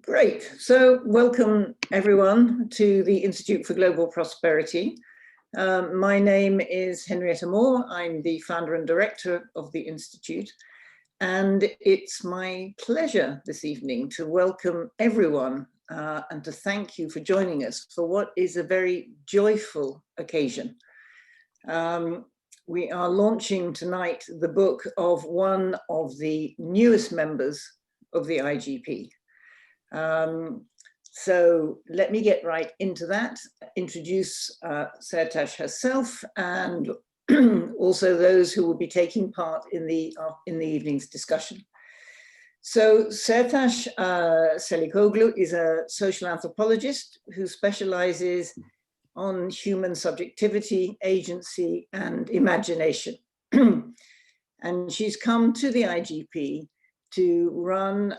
Great. So welcome everyone to the Institute for Global Prosperity. My name is Henrietta Moore. I'm the founder and director of the Institute. And it's my pleasure this evening to welcome everyone and to thank you for joining us for what is a very joyful occasion. We are launching tonight the book of one of the newest members of the IGP. So let me get right into that, introduce Sertaç herself and also those who will be taking part in the evening's discussion. So Sertaç Sehlikoglu is a social anthropologist who specializes on human subjectivity, agency, and imagination. And she's come to the IGP to run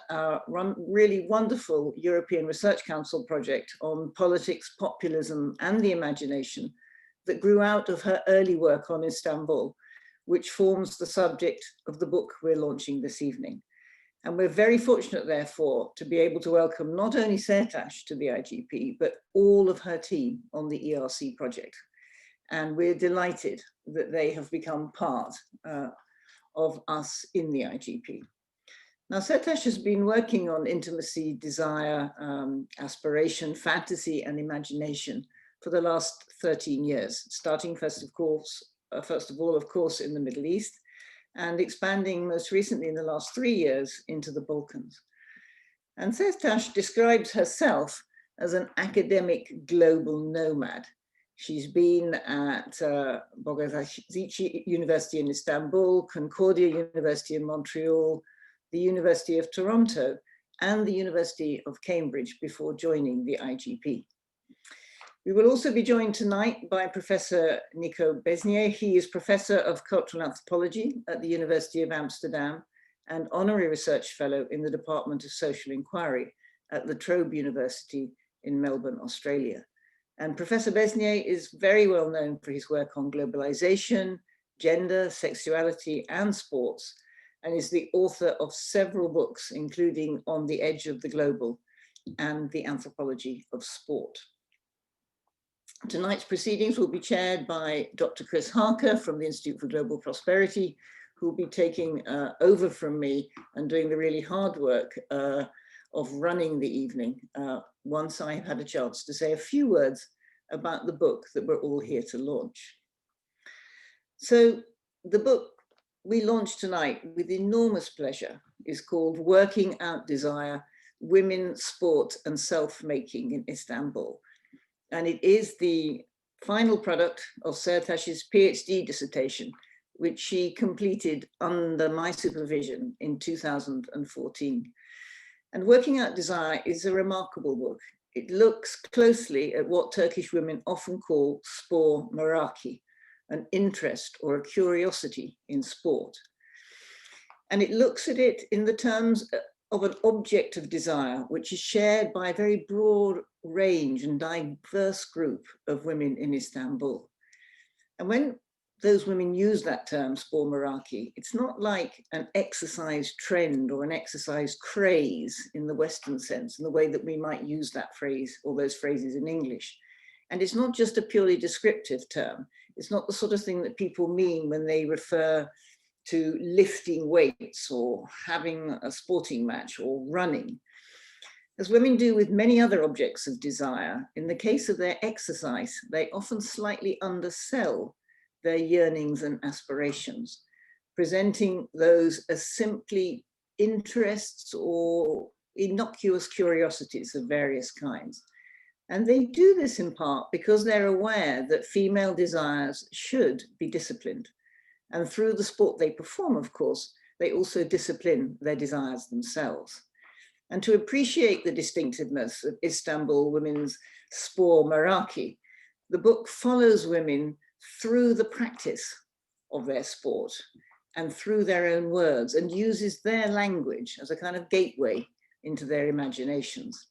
really wonderful European Research Council project on politics, populism, and the imagination that grew out of her early work on Istanbul, which forms the subject of the book we're launching this evening. And we're very fortunate, therefore, to be able to welcome not only Sertaç to the IGP, but all of her team on the ERC project. And we're delighted that they have become part of us in the IGP. Now, Sertaç has been working on intimacy, desire, aspiration, fantasy, and imagination for the last 13 years, starting first of all, of course, in the Middle East, and expanding most recently in the last 3 years into the Balkans. And Sertaç describes herself as an academic global nomad. She's been at Boğaziçi University in Istanbul, Concordia University in Montreal, the University of Toronto, and the University of Cambridge before joining the IGP. We will also be joined tonight by Professor Nico Besnier. He is Professor of Cultural Anthropology at the University of Amsterdam and Honorary Research Fellow in the Department of Social Inquiry at La Trobe University in Melbourne, Australia. And Professor Besnier is very well known for his work on globalization, gender, sexuality, and sports, and is the author of several books, including On the Edge of the Global and The Anthropology of Sport. Tonight's proceedings will be chaired by Dr. Chris Harker from the Institute for Global Prosperity, who will be taking over from me and doing the really hard work of running the evening once I have had a chance to say a few words about the book that we're all here to launch. So the book we launched tonight with enormous pleasure is called Working Out Desire, Women, Sport and Self-Making in Istanbul. And it is the final product of Sertaç's PhD dissertation, which she completed under my supervision in 2014. And Working Out Desire is a remarkable book. It looks closely at what Turkish women often call spor, merakı, an interest or a curiosity in sport. And it looks at it in the terms of an object of desire, which is shared by a very broad range and diverse group of women in Istanbul. And when those women use that term, spor merakı, it's not like an exercise trend or an exercise craze in the Western sense, in the way that we might use that phrase or those phrases in English. And it's not just a purely descriptive term. It's not the sort of thing that people mean when they refer to lifting weights or having a sporting match or running. As women do with many other objects of desire, in the case of their exercise, they often slightly undersell their yearnings and aspirations, presenting those as simply interests or innocuous curiosities of various kinds. And they do this in part because they're aware that female desires should be disciplined. And through the sport they perform, of course, they also discipline their desires themselves. And to appreciate the distinctiveness of Istanbul women's spor merakı, the book follows women through the practice of their sport and through their own words and uses their language as a kind of gateway into their imaginations.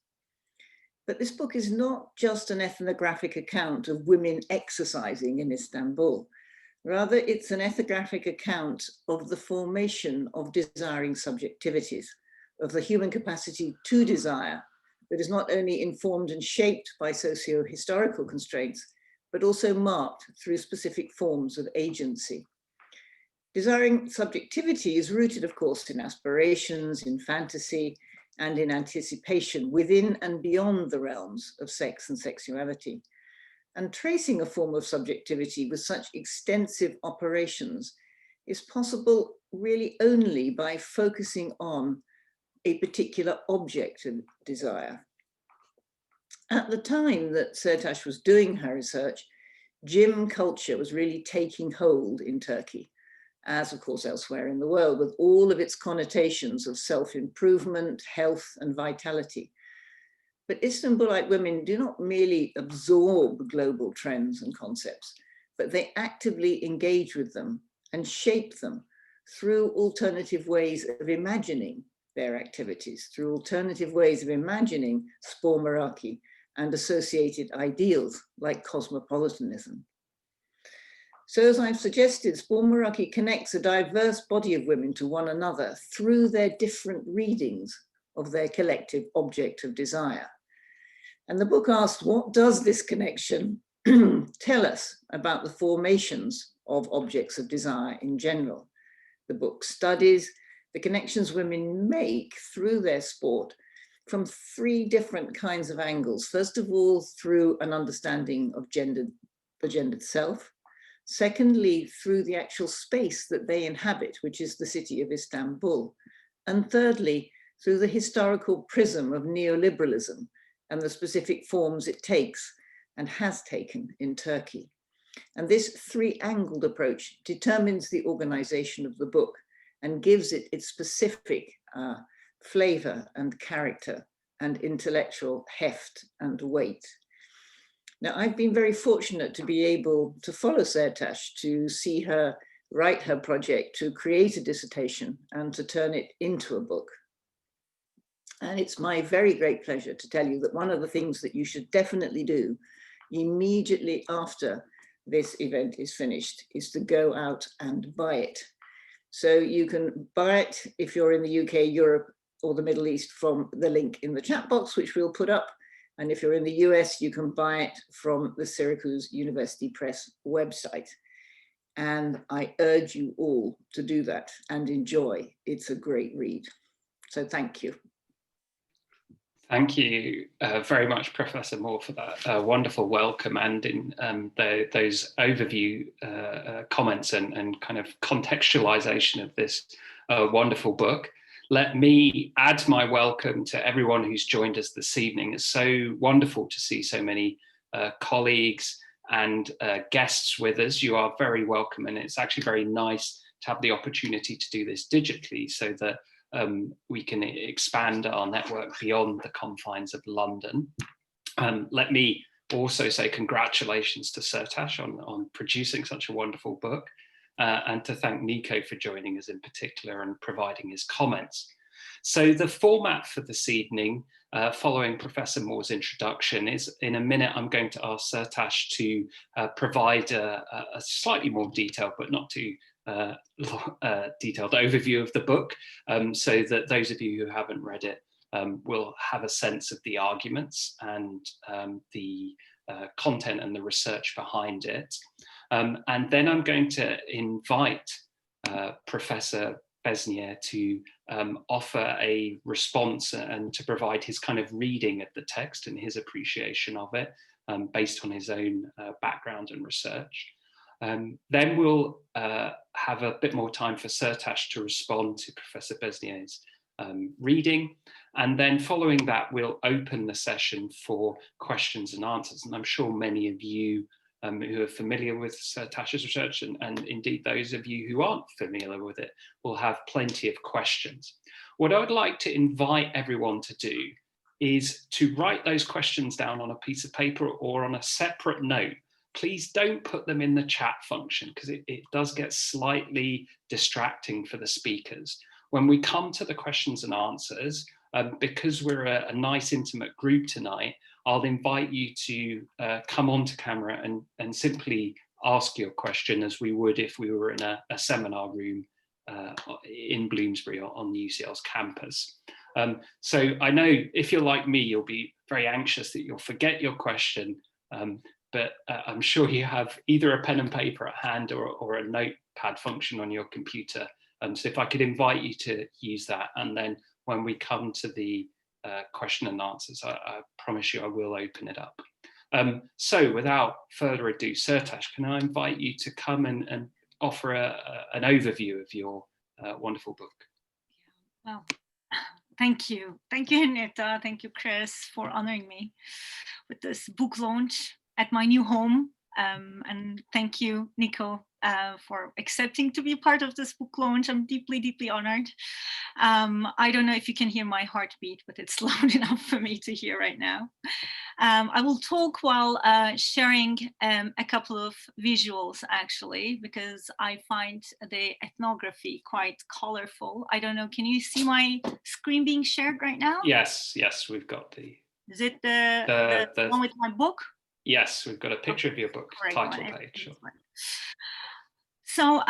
But this book is not just an ethnographic account of women exercising in Istanbul. Rather, it's an ethnographic account of the formation of desiring subjectivities, of the human capacity to desire that is not only informed and shaped by socio-historical constraints, but also marked through specific forms of agency. Desiring subjectivity is rooted, of course, in aspirations, in fantasy, and in anticipation within and beyond the realms of sex and sexuality. And tracing a form of subjectivity with such extensive operations is possible really only by focusing on a particular object of desire. At the time that Sertaç was doing her research, gym culture was really taking hold in Turkey, as of course elsewhere in the world, with all of its connotations of self-improvement, health, and vitality. But Istanbulite women do not merely absorb global trends and concepts, but they actively engage with them and shape them through alternative ways of imagining their activities, through alternative ways of imagining spor, merakı, and associated ideals like cosmopolitanism. So as I've suggested, spor, merakı connects a diverse body of women to one another through their different readings of their collective object of desire. And the book asked, what does this connection tell us about the formations of objects of desire in general? The book studies the connections women make through their sport from three different kinds of angles. First of all, through an understanding of the gendered self. Secondly, through the actual space that they inhabit, which is the city of Istanbul. And thirdly, through the historical prism of neoliberalism and the specific forms it takes and has taken in Turkey. And this three-angled approach determines the organization of the book and gives it its specific flavor and character and intellectual heft and weight. Now, I've been very fortunate to be able to follow Sertaç, to see her write her project, to create a dissertation and to turn it into a book. And it's my very great pleasure to tell you that one of the things that you should definitely do immediately after this event is finished is to go out and buy it. So you can buy it if you're in the UK, Europe, or the Middle East from the link in the chat box, which we'll put up. And if you're in the US, you can buy it from the Syracuse University Press website. And I urge you all to do that and enjoy. It's a great read. So thank you. Thank you very much, Professor Moore, for that wonderful welcome and in those overview comments and kind of contextualization of this wonderful book. Let me add my welcome to everyone who's joined us this evening. It's so wonderful to see so many colleagues and guests with us. You are very welcome, and it's actually very nice to have the opportunity to do this digitally so that we can expand our network beyond the confines of London. Let me also say congratulations to Sertaç on producing such a wonderful book, and to thank Nico for joining us in particular and providing his comments. So the format for this evening, following Professor Moore's introduction, is in a minute I'm going to ask Sertaç to provide a slightly more detailed, but not too detailed overview of the book, so that those of you who haven't read it will have a sense of the arguments and the content and the research behind it. And then I'm going to invite Professor Besnier to offer a response and to provide his kind of reading of the text and his appreciation of it based on his own background and research. Then we'll have a bit more time for Sertaç to respond to Professor Besnier's reading. And then following that, we'll open the session for questions and answers. And I'm sure many of you who are familiar with Sertaç's research, and indeed those of you who aren't familiar with it, will have plenty of questions. What I would like to invite everyone to do is to write those questions down on a piece of paper or on a separate note. Please don't put them in the chat function, because it does get slightly distracting for the speakers. When we come to the questions and answers, because we're a nice intimate group tonight, I'll invite you to come onto camera and simply ask your question as we would if we were in a seminar room in Bloomsbury or on the UCL's campus. So I know if you're like me, you'll be very anxious that you'll forget your question, but I'm sure you have either a pen and paper at hand or a notepad function on your computer. So if I could invite you to use that, and then when we come to the question and answers, I promise you I will open it up. So without further ado, Sertaç, can I invite you to come and offer an overview of your wonderful book? Well, thank you. Thank you, Henrietta. Thank you, Chris, for honoring me with this book launch at my new home. And thank you, Nico, for accepting to be part of this book launch. I'm deeply, deeply honored. I don't know if you can hear my heartbeat, but it's loud enough for me to hear right now. I will talk while sharing a couple of visuals, actually, because I find the ethnography quite colorful. I don't know, can you see my screen being shared right now? Yes, we've got the... Is it the one with my book? Yes, we've got a picture of your book, title page. Sure. So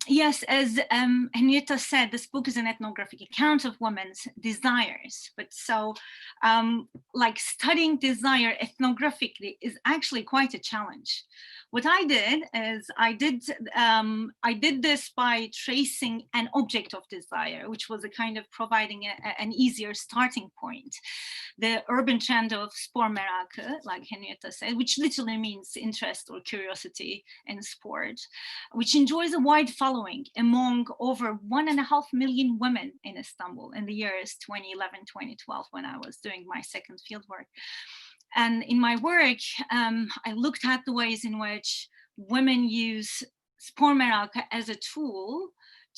yes, as Henrietta said, this book is an ethnographic account of women's desires. But so like studying desire ethnographically is actually quite a challenge. What I did is I did this by tracing an object of desire, which was a kind of providing an easier starting point. The urban trend of spor merakı, like Henrietta said, which literally means interest or curiosity in sport, which enjoys a wide following among over 1.5 million women in Istanbul in the years 2011, 2012, when I was doing my second fieldwork. And in my work, I looked at the ways in which women use spor merakı as a tool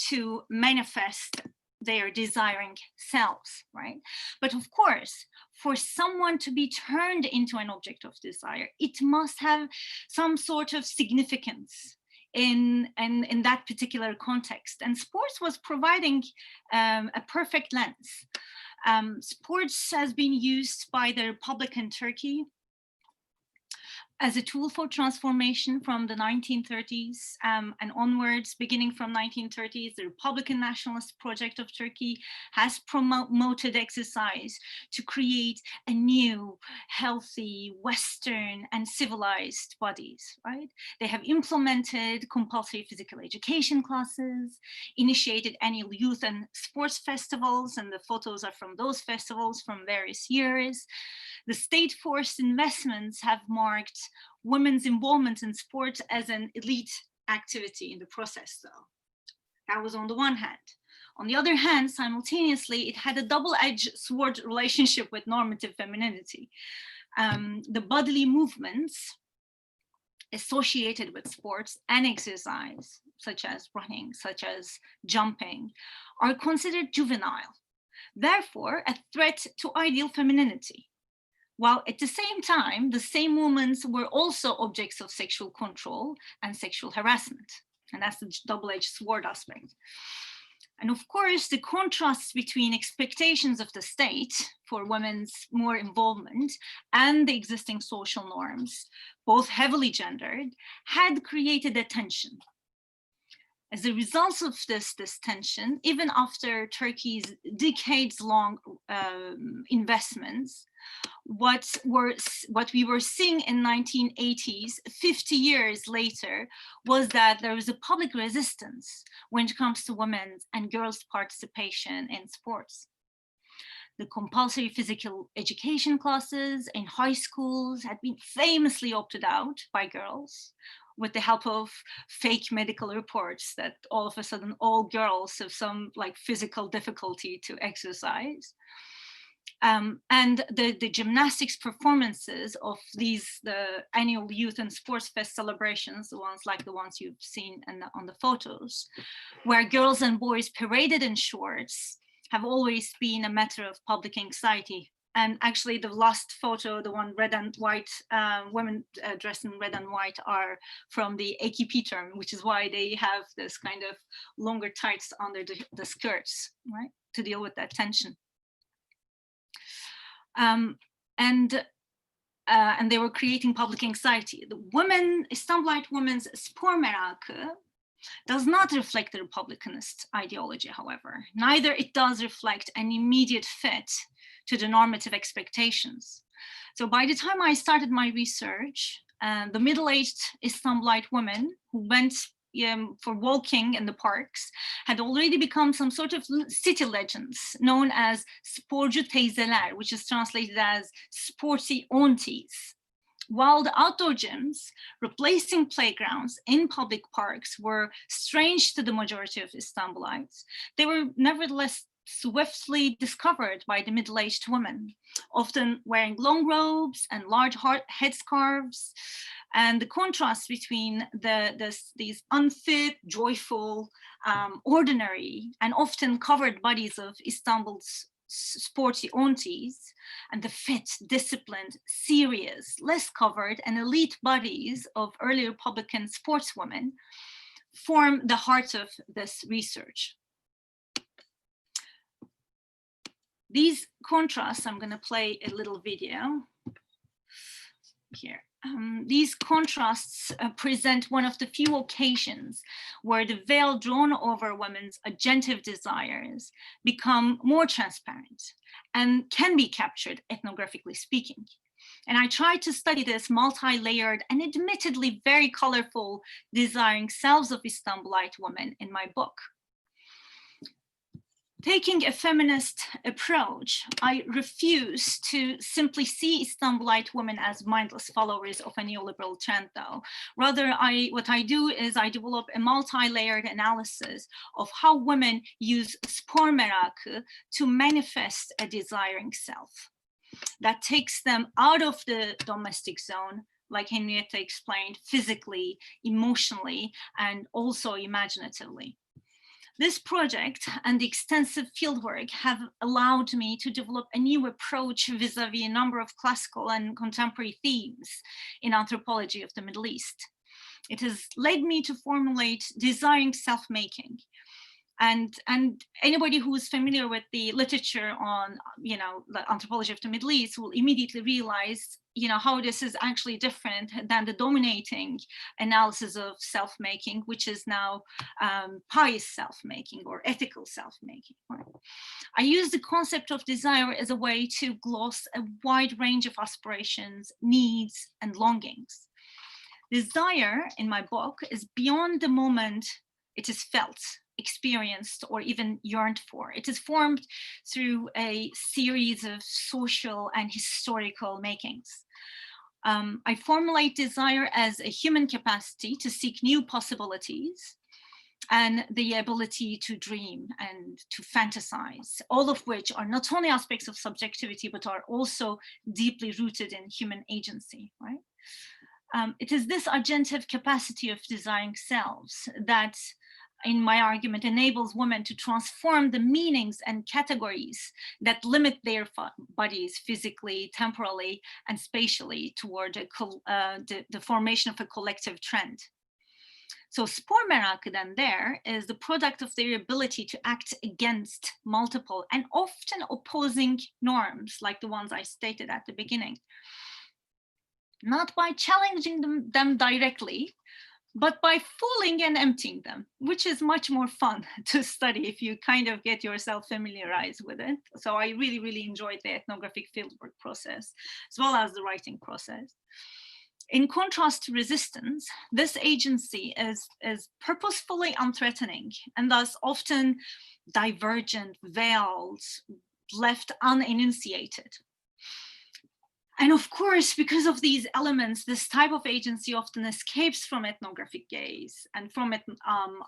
to manifest their desiring selves, right? But of course, for someone to be turned into an object of desire, it must have some sort of significance in that particular context. And sports was providing a perfect lens. Sports has been used by the Republican Turkey as a tool for transformation from the 1930s and onwards. Beginning from 1930s, the Republican Nationalist Project of Turkey has promoted exercise to create a new, healthy, Western and civilized bodies, right? They have implemented compulsory physical education classes, initiated annual youth and sports festivals, and the photos are from those festivals from various years. The state-forced investments have marked women's involvement in sports as an elite activity in the process, though. That was on the one hand. On the other hand, simultaneously, it had a double-edged sword relationship with normative femininity. The bodily movements associated with sports and exercise, such as running, such as jumping, are considered juvenile, therefore a threat to ideal femininity. While at the same time, the same movements were also objects of sexual control and sexual harassment. And that's the double-edged sword aspect. And of course, the contrasts between expectations of the state for women's more involvement and the existing social norms, both heavily gendered, had created a tension. As a result of this tension, even after Turkey's decades-long investments, what we were seeing in 1980s, 50 years later, was that there was a public resistance when it comes to women's and girls' participation in sports. The compulsory physical education classes in high schools had been famously opted out by girls, with the help of fake medical reports that all of a sudden all girls have some like physical difficulty to exercise. And the gymnastics performances of the annual youth and sports fest celebrations, the ones you've seen on the photos, where girls and boys paraded in shorts, have always been a matter of public anxiety. And actually the last photo, the one red and white, women dressed in red and white are from the AKP term, which is why they have this kind of longer tights under the skirts, right? To deal with that tension. And they were creating public anxiety. The Istanbulite women's spor merakı does not reflect the Republicanist ideology, however. Neither it does reflect an immediate fit to the normative expectations. So by the time I started my research, the middle-aged Istanbulite women who went for walking in the parks had already become some sort of city legends known as sporcu teyzeler, which is translated as sporty aunties. While the outdoor gyms replacing playgrounds in public parks were strange to the majority of Istanbulites, they were nevertheless swiftly discovered by the middle-aged women, often wearing long robes and large headscarves. And the contrast between these unfit, joyful, ordinary, and often covered bodies of Istanbul's sporty aunties and the fit, disciplined, serious, less covered, and elite bodies of early Republican sportswomen form the heart of this research. These contrasts, I'm going to play a little video here. These contrasts present one of the few occasions where the veil drawn over women's agentive desires become more transparent and can be captured ethnographically speaking. And I tried to study this multi-layered and admittedly very colorful desiring selves of Istanbulite women in my book. Taking a feminist approach, I refuse to simply see Istanbulite women as mindless followers of a neoliberal trend, though. Rather, what I do is I develop a multi-layered analysis of how women use spor merakı to manifest a desiring self that takes them out of the domestic zone, like Henrietta explained, physically, emotionally, and also imaginatively. This project and the extensive fieldwork have allowed me to develop a new approach vis-a-vis a number of classical and contemporary themes in anthropology of the Middle East. It has led me to formulate desiring self-making. And anybody who is familiar with the literature on, the anthropology of the Middle East will immediately realize, how this is actually different than the dominating analysis of self-making, which is now pious self-making or ethical self-making. Right? I use the concept of desire as a way to gloss a wide range of aspirations, needs, and longings. Desire in my book is beyond the moment it is felt, experienced, or even yearned for. It is formed through a series of social and historical makings. I formulate desire as a human capacity to seek new possibilities and the ability to dream and to fantasize, all of which are not only aspects of subjectivity, but are also deeply rooted in human agency, right? It is this agentive capacity of desiring selves that, in my argument, enables women to transform the meanings and categories that limit their bodies physically, temporally, and spatially toward the formation of a collective trend. So spor merakı then there is the product of their ability to act against multiple and often opposing norms, like the ones I stated at the beginning. Not by challenging them directly, but by fooling and emptying them, which is much more fun to study if you kind of get yourself familiarized with it. So I really, really enjoyed the ethnographic fieldwork process, as well as the writing process. In contrast to resistance, this agency is purposefully unthreatening and thus often divergent, veiled, left unenunciated. And of course, because of these elements, this type of agency often escapes from ethnographic gaze and from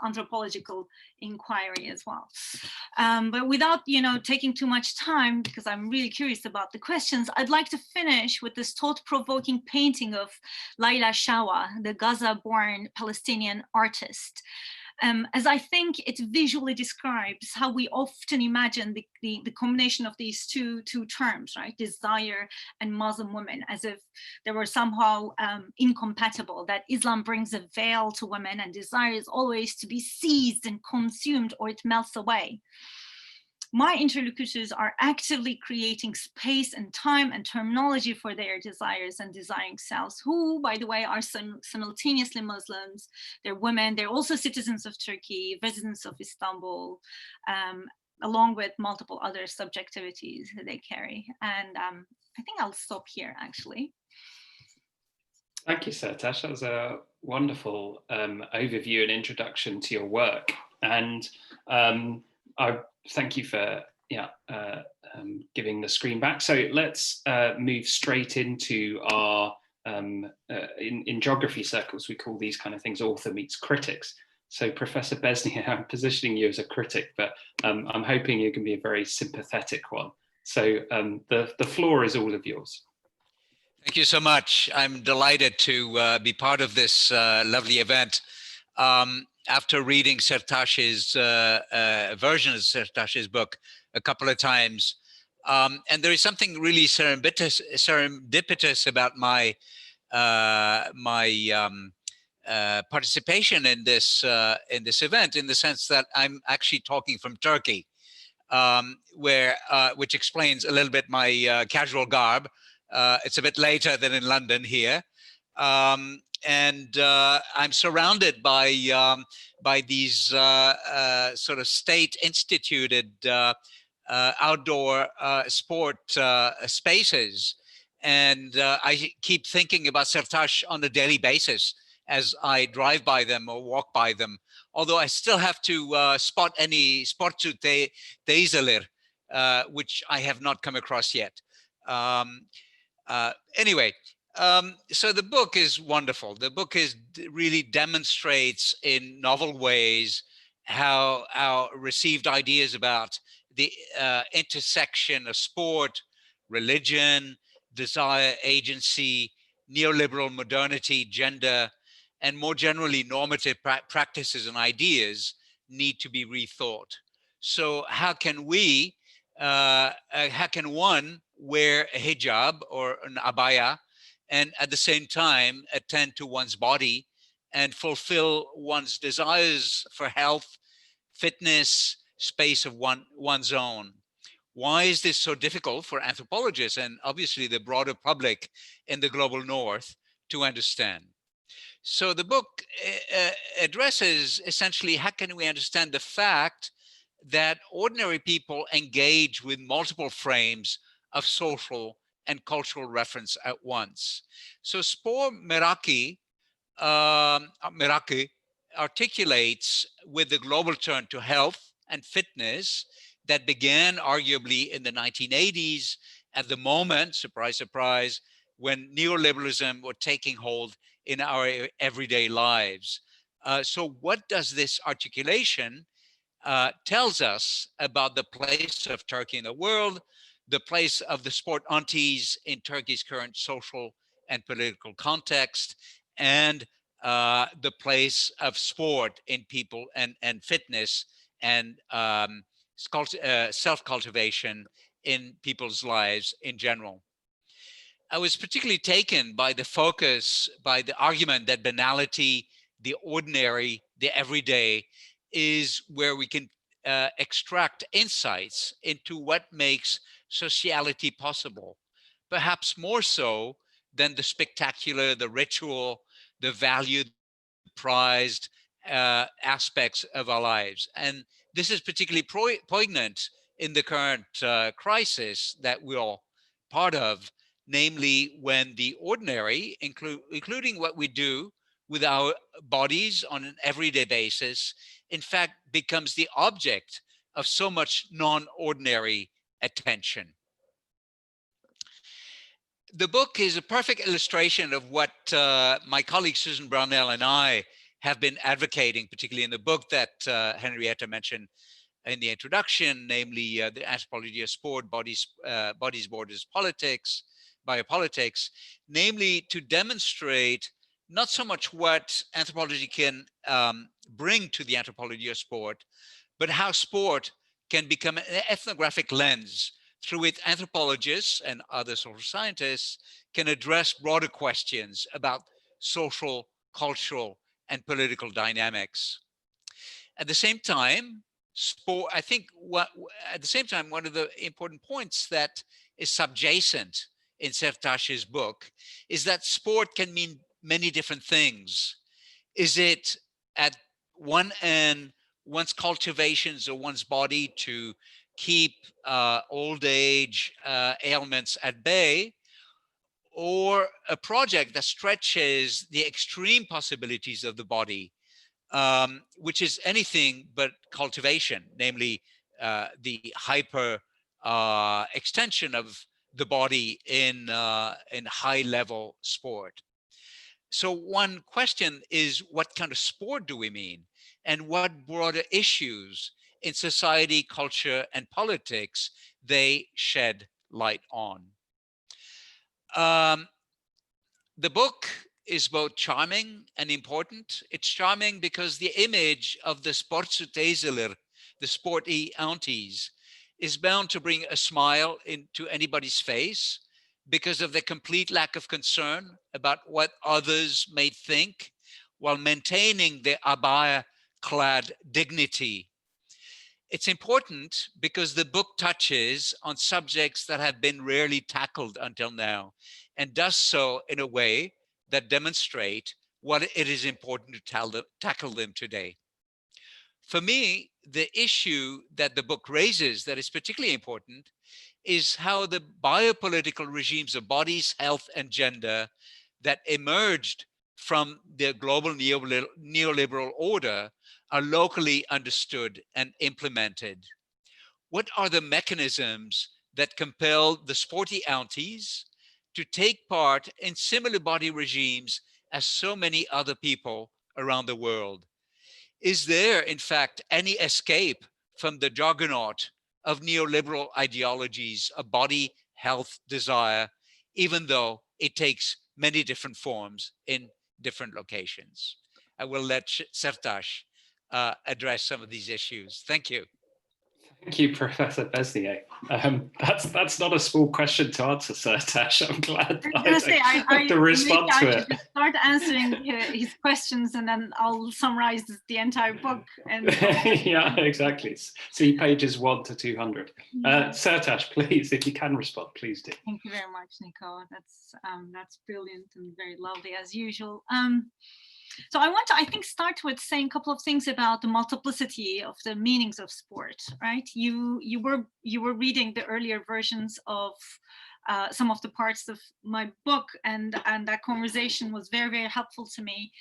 anthropological inquiry as well. But without taking too much time, because I'm really curious about the questions, I'd like to finish with this thought-provoking painting of Layla Shawa, the Gaza-born Palestinian artist. As I think it visually describes how we often imagine the combination of these two terms, right? Desire and Muslim women, as if they were somehow incompatible, that Islam brings a veil to women and desire is always to be seized and consumed or it melts away. my interlocutors are actively creating space and time and terminology for their desires and desiring selves, who, by the way, are simultaneously Muslims, they're women, they're also citizens of Turkey, residents of Istanbul, along with multiple other subjectivities that they carry. And I think I'll stop here, actually. Thank you, Sertaç. That was a wonderful overview and introduction to your work. And I thank you for giving the screen back. So let's move straight into our, in geography circles, we call these kind of things author meets critics. So Professor Besnier, I'm positioning you as a critic, but I'm hoping you can be a very sympathetic one. So the floor is all of yours. Thank you so much. I'm delighted to be part of this lovely event. After reading Sertaç's version of Sertaç's book a couple of times, and there is something really serendipitous about my participation in this event, in the sense that I'm actually talking from Turkey, which explains a little bit my casual garb. It's a bit later than in London here. And I'm surrounded by these sort of state-instituted outdoor sport spaces. And I keep thinking about Sertaç on a daily basis as I drive by them or walk by them, although I still have to spot any sportsu teyzeler, which I have not come across yet. Anyway, so the book is wonderful. The book really demonstrates in novel ways how our received ideas about the intersection of sport, religion, desire, agency, neoliberal modernity, gender, and more generally normative practices and ideas need to be rethought. So how can one wear a hijab or an abaya and at the same time attend to one's body and fulfill one's desires for health, fitness, space of one's own? Why is this so difficult for anthropologists and obviously the broader public in the global north to understand? So the book addresses essentially how can we understand the fact that ordinary people engage with multiple frames of social and cultural reference at once. So spor merakı articulates with the global turn to health and fitness that began arguably in the 1980s at the moment, surprise, surprise, when neoliberalism was taking hold in our everyday lives. So what does this articulation tells us about the place of Turkey in the world, the place of the sport aunties in Turkey's current social and political context, and the place of sport in people and fitness and self-cultivation in people's lives in general. I was particularly taken by the focus, by the argument that banality, the ordinary, the everyday is where we can extract insights into what makes sociality possible, perhaps more so than the spectacular, the ritual, the valued, prized aspects of our lives. And this is particularly poignant in the current crisis that we're all part of, namely when the ordinary, including what we do with our bodies on an everyday basis, in fact becomes the object of so much non-ordinary attention. The book is a perfect illustration of what my colleague Susan Brownell and I have been advocating, particularly in the book that Henrietta mentioned in the introduction, namely the anthropology of sport, bodies, borders, politics, biopolitics, namely to demonstrate not so much what anthropology can bring to the anthropology of sport, but how sport can become an ethnographic lens through which anthropologists and other social scientists can address broader questions about social, cultural, and political dynamics. At the same time, sport, I think at the same time, one of the important points that is subjacent in Sertaç's book is that sport can mean many different things. Is it at one end, one's cultivations of one's body to keep old age ailments at bay, or a project that stretches the extreme possibilities of the body, which is anything but cultivation, namely the hyper extension of the body in high level sport. So one question is, what kind of sport do we mean? And what broader issues in society, culture, and politics they shed light on? The book is both charming and important. It's charming because the image of the sportsutezler, the sporty aunties, is bound to bring a smile into anybody's face because of the complete lack of concern about what others may think while maintaining their abaya-clad dignity. It's important because the book touches on subjects that have been rarely tackled until now, and does so in a way that demonstrate what it is important to tackle them today. For me, the issue that the book raises that is particularly important is how the biopolitical regimes of bodies, health, and gender that emerged from the global neoliberal order are locally understood and implemented. What are the mechanisms that compel the sporty aunties to take part in similar body regimes as so many other people around the world? Is there, in fact, any escape from the juggernaut of neoliberal ideologies of body, health, desire, even though it takes many different forms in different locations? I will let Sertaç address some of these issues. Thank you. Thank you, Professor Besnier. That's not a small question to answer, Sertaç. I'm glad I have to respond to it. Just start answering his questions, and then I'll summarize the entire book. And yeah, exactly. See pages 1 to 200. Sertaç, please, if you can respond, please do. Thank you very much, Nico. That's brilliant and very lovely as usual. So I want to, I think, start with saying a couple of things about the multiplicity of the meanings of sport, right? You were reading the earlier versions of some of the parts of my book, and that conversation was very, very helpful to me.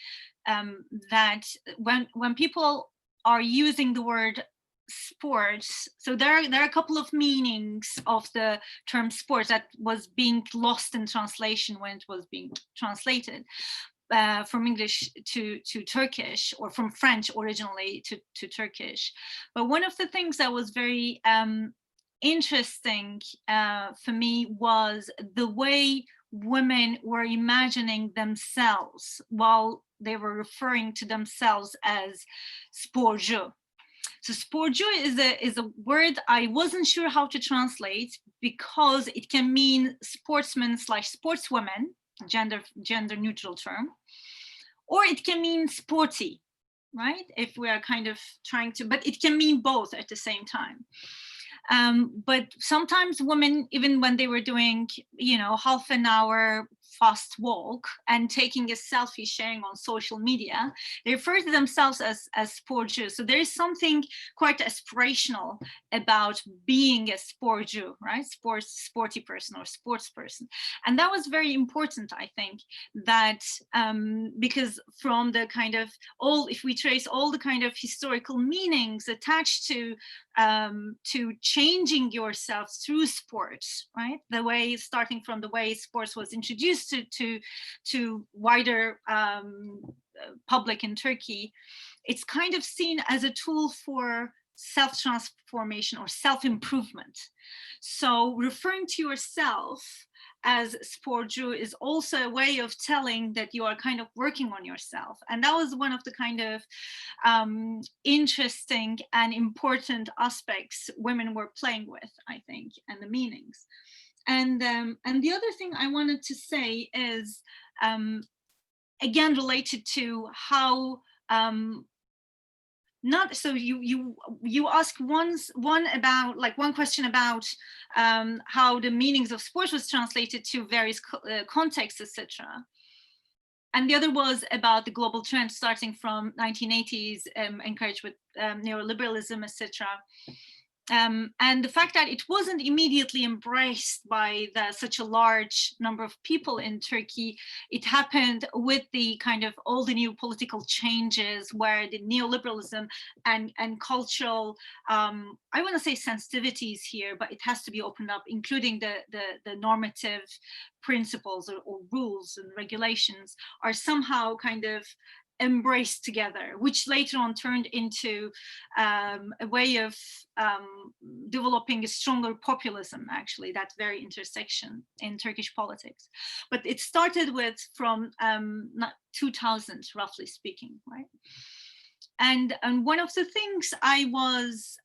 That when people are using the word sports, so there are a couple of meanings of the term sports that was being lost in translation when it was being translated. From English to Turkish, or from French originally to Turkish. But one of the things that was very interesting for me was the way women were imagining themselves while they were referring to themselves as sporcu. So sporcu is a word I wasn't sure how to translate, because it can mean sportsman / sportswoman, gender neutral term, or it can mean sporty, right? If we are kind of trying to, but it can mean both at the same time. But sometimes women, even when they were doing, half an hour fast walk and taking a selfie, sharing on social media, they refer to themselves as sporcu. So there is something quite aspirational about being a sporcu, right? Sporty person or sports person. And that was very important, I think, that because from the kind of if we trace all the kind of historical meanings attached to changing yourself through sports, right? The way, starting from the way sports was introduced to wider public in Turkey, it's kind of seen as a tool for self-transformation or self-improvement. So referring to yourself as sporcu is also a way of telling that you are kind of working on yourself. And that was one of the kind of interesting and important aspects women were playing with, I think, and the meanings. And the other thing I wanted to say is, again, related to how not so you ask one question about how the meanings of sports was translated to various contexts, etc. And the other was about the global trend starting from 1980s, encouraged with neoliberalism, etc. And the fact that it wasn't immediately embraced by such a large number of people in Turkey, it happened with the kind of all the new political changes where the neoliberalism and cultural, I want to say sensitivities here, but it has to be opened up, including the normative principles or rules and regulations are somehow kind of embraced together, which later on turned into a way of developing a stronger populism, actually, that very intersection in Turkish politics. But it started with from 2000, roughly speaking, right? And one of the things I was,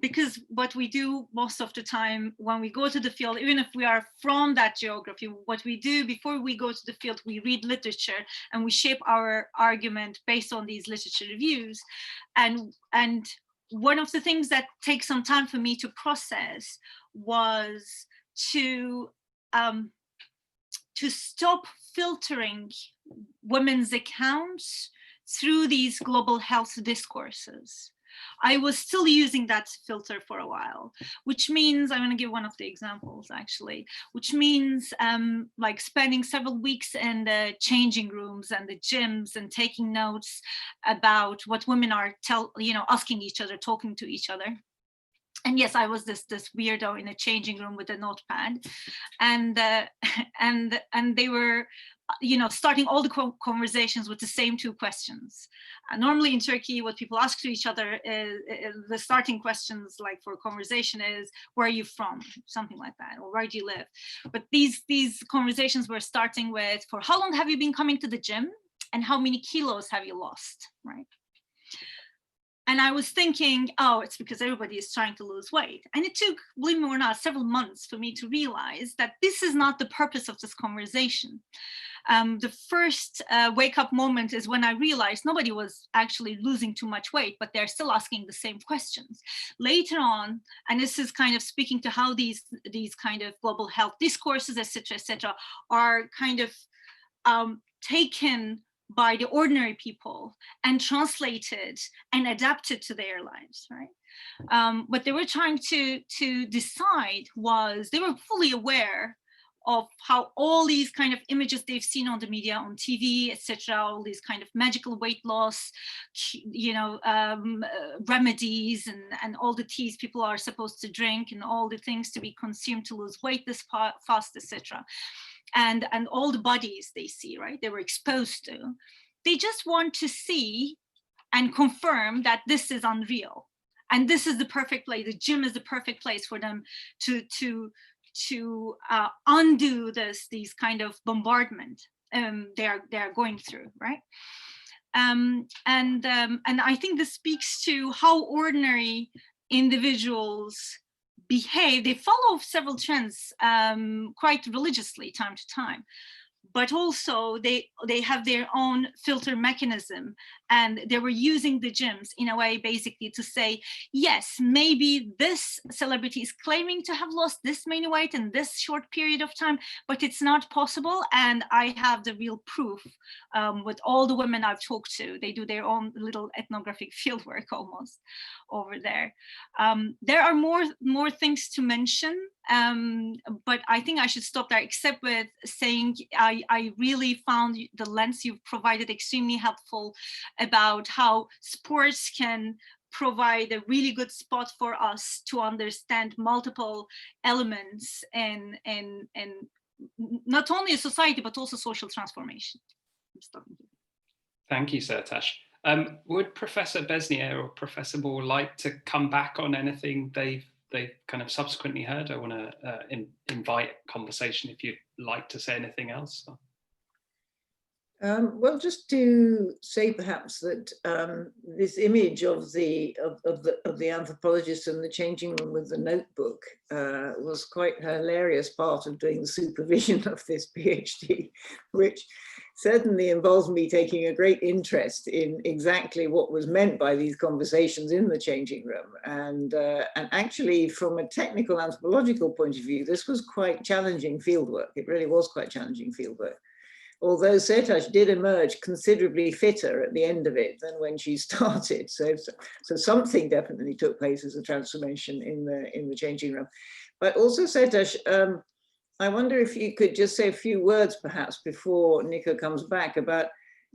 because what we do most of the time when we go to the field, even if we are from that geography, what we do before we go to the field, we read literature and we shape our argument based on these literature reviews. And one of the things that takes some time for me to process was to stop filtering women's accounts through these global health discourses. I was still using that filter for a while, which means, I'm going to give one of the examples actually, which means like spending several weeks in the changing rooms and the gyms and taking notes about what women are asking each other, talking to each other. And yes, I was this weirdo in a changing room with a notepad, and they were, starting all the conversations with the same two questions. Normally in Turkey, what people ask to each other is the starting questions, like for a conversation, is where are you from, something like that, or where do you live? But these conversations were starting with, for how long have you been coming to the gym, and how many kilos have you lost, right? And I was thinking, oh, it's because everybody is trying to lose weight. And it took, believe me or not, several months for me to realize that this is not the purpose of this conversation. The first wake-up moment is when I realized nobody was actually losing too much weight, but they're still asking the same questions. Later on, and this is kind of speaking to how these kind of global health discourses, et cetera, are kind of taken by the ordinary people and translated and adapted to their lives, right? What they were trying to decide was, they were fully aware of how all these kind of images they've seen on the media, on TV, etc., all these kind of magical weight loss, remedies and all the teas people are supposed to drink and all the things to be consumed to lose weight this fast, etc. And all the bodies they see, right, they were exposed to. They just want to see and confirm that this is unreal. And this is the perfect place, the gym is the perfect place for them to undo these kind of bombardment they are going through, right? And I think this speaks to how ordinary individuals behave. They follow several trends quite religiously time to time, but also they have their own filter mechanism, and they were using the gyms in a way basically to say, yes, maybe this celebrity is claiming to have lost this many weight in this short period of time, but it's not possible, and I have the real proof with all the women I've talked to. They do their own little ethnographic fieldwork almost over there. There are more things to mention, but I think I should stop there, except with saying I really found the lens you've provided extremely helpful about how sports can provide a really good spot for us to understand multiple elements in not only a society, but also social transformation. Thank you, Sertaç. Would Professor Besnier or Professor Moore like to come back on anything they've kind of subsequently heard? I want to invite conversation if you'd like to say anything else. Well, just to say perhaps that this image of the anthropologist in the changing room with the notebook was quite a hilarious part of doing the supervision of this PhD, which certainly involves me taking a great interest in exactly what was meant by these conversations in the changing room. And actually, from a technical anthropological point of view, this was quite challenging fieldwork. It really was quite challenging fieldwork. Although Sertaç did emerge considerably fitter at the end of it than when she started. So something definitely took place as a transformation in the changing room. But also, Sertaç, I wonder if you could just say a few words perhaps before Nico comes back about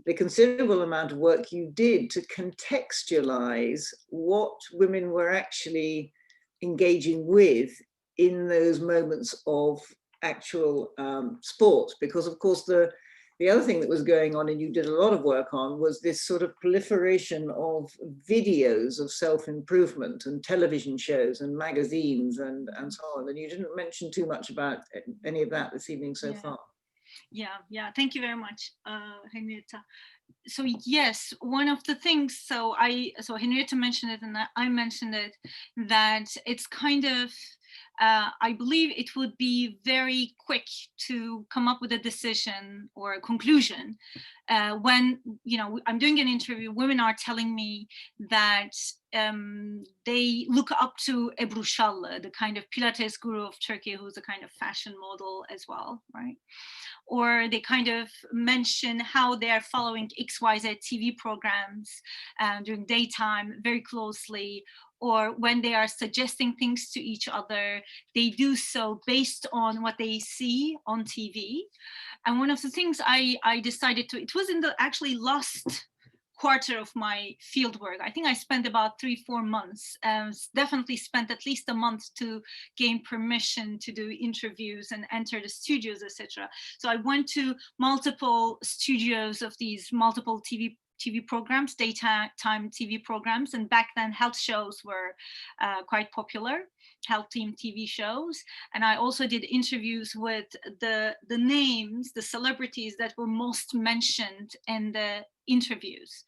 the considerable amount of work you did to contextualize what women were actually engaging with in those moments of actual sport. Because of course the other thing that was going on, and you did a lot of work on, was this sort of proliferation of videos of self-improvement and television shows and magazines and so on. And you didn't mention too much about any of that this evening so far. Yeah. Thank you very much, Henrietta. So yes, one of the things, so Henrietta mentioned it and I mentioned it, that it's kind of, I believe it would be very quick to come up with a decision or a conclusion when, I'm doing an interview, women are telling me that they look up to Ebru Şallı, the kind of Pilates guru of Turkey, who's a kind of fashion model as well, right? Or they kind of mention how they're following XYZ TV programs during daytime very closely, or when they are suggesting things to each other, they do so based on what they see on TV. And one of the things I decided to, it was in the actually last quarter of my fieldwork. I think I spent about 3-4 months, definitely spent at least a month to gain permission to do interviews and enter the studios, etc. So I went to multiple studios of these multiple TV programs, daytime TV programs, and back then health shows were quite popular, health team TV shows. And I also did interviews with the names, the celebrities that were most mentioned in the interviews.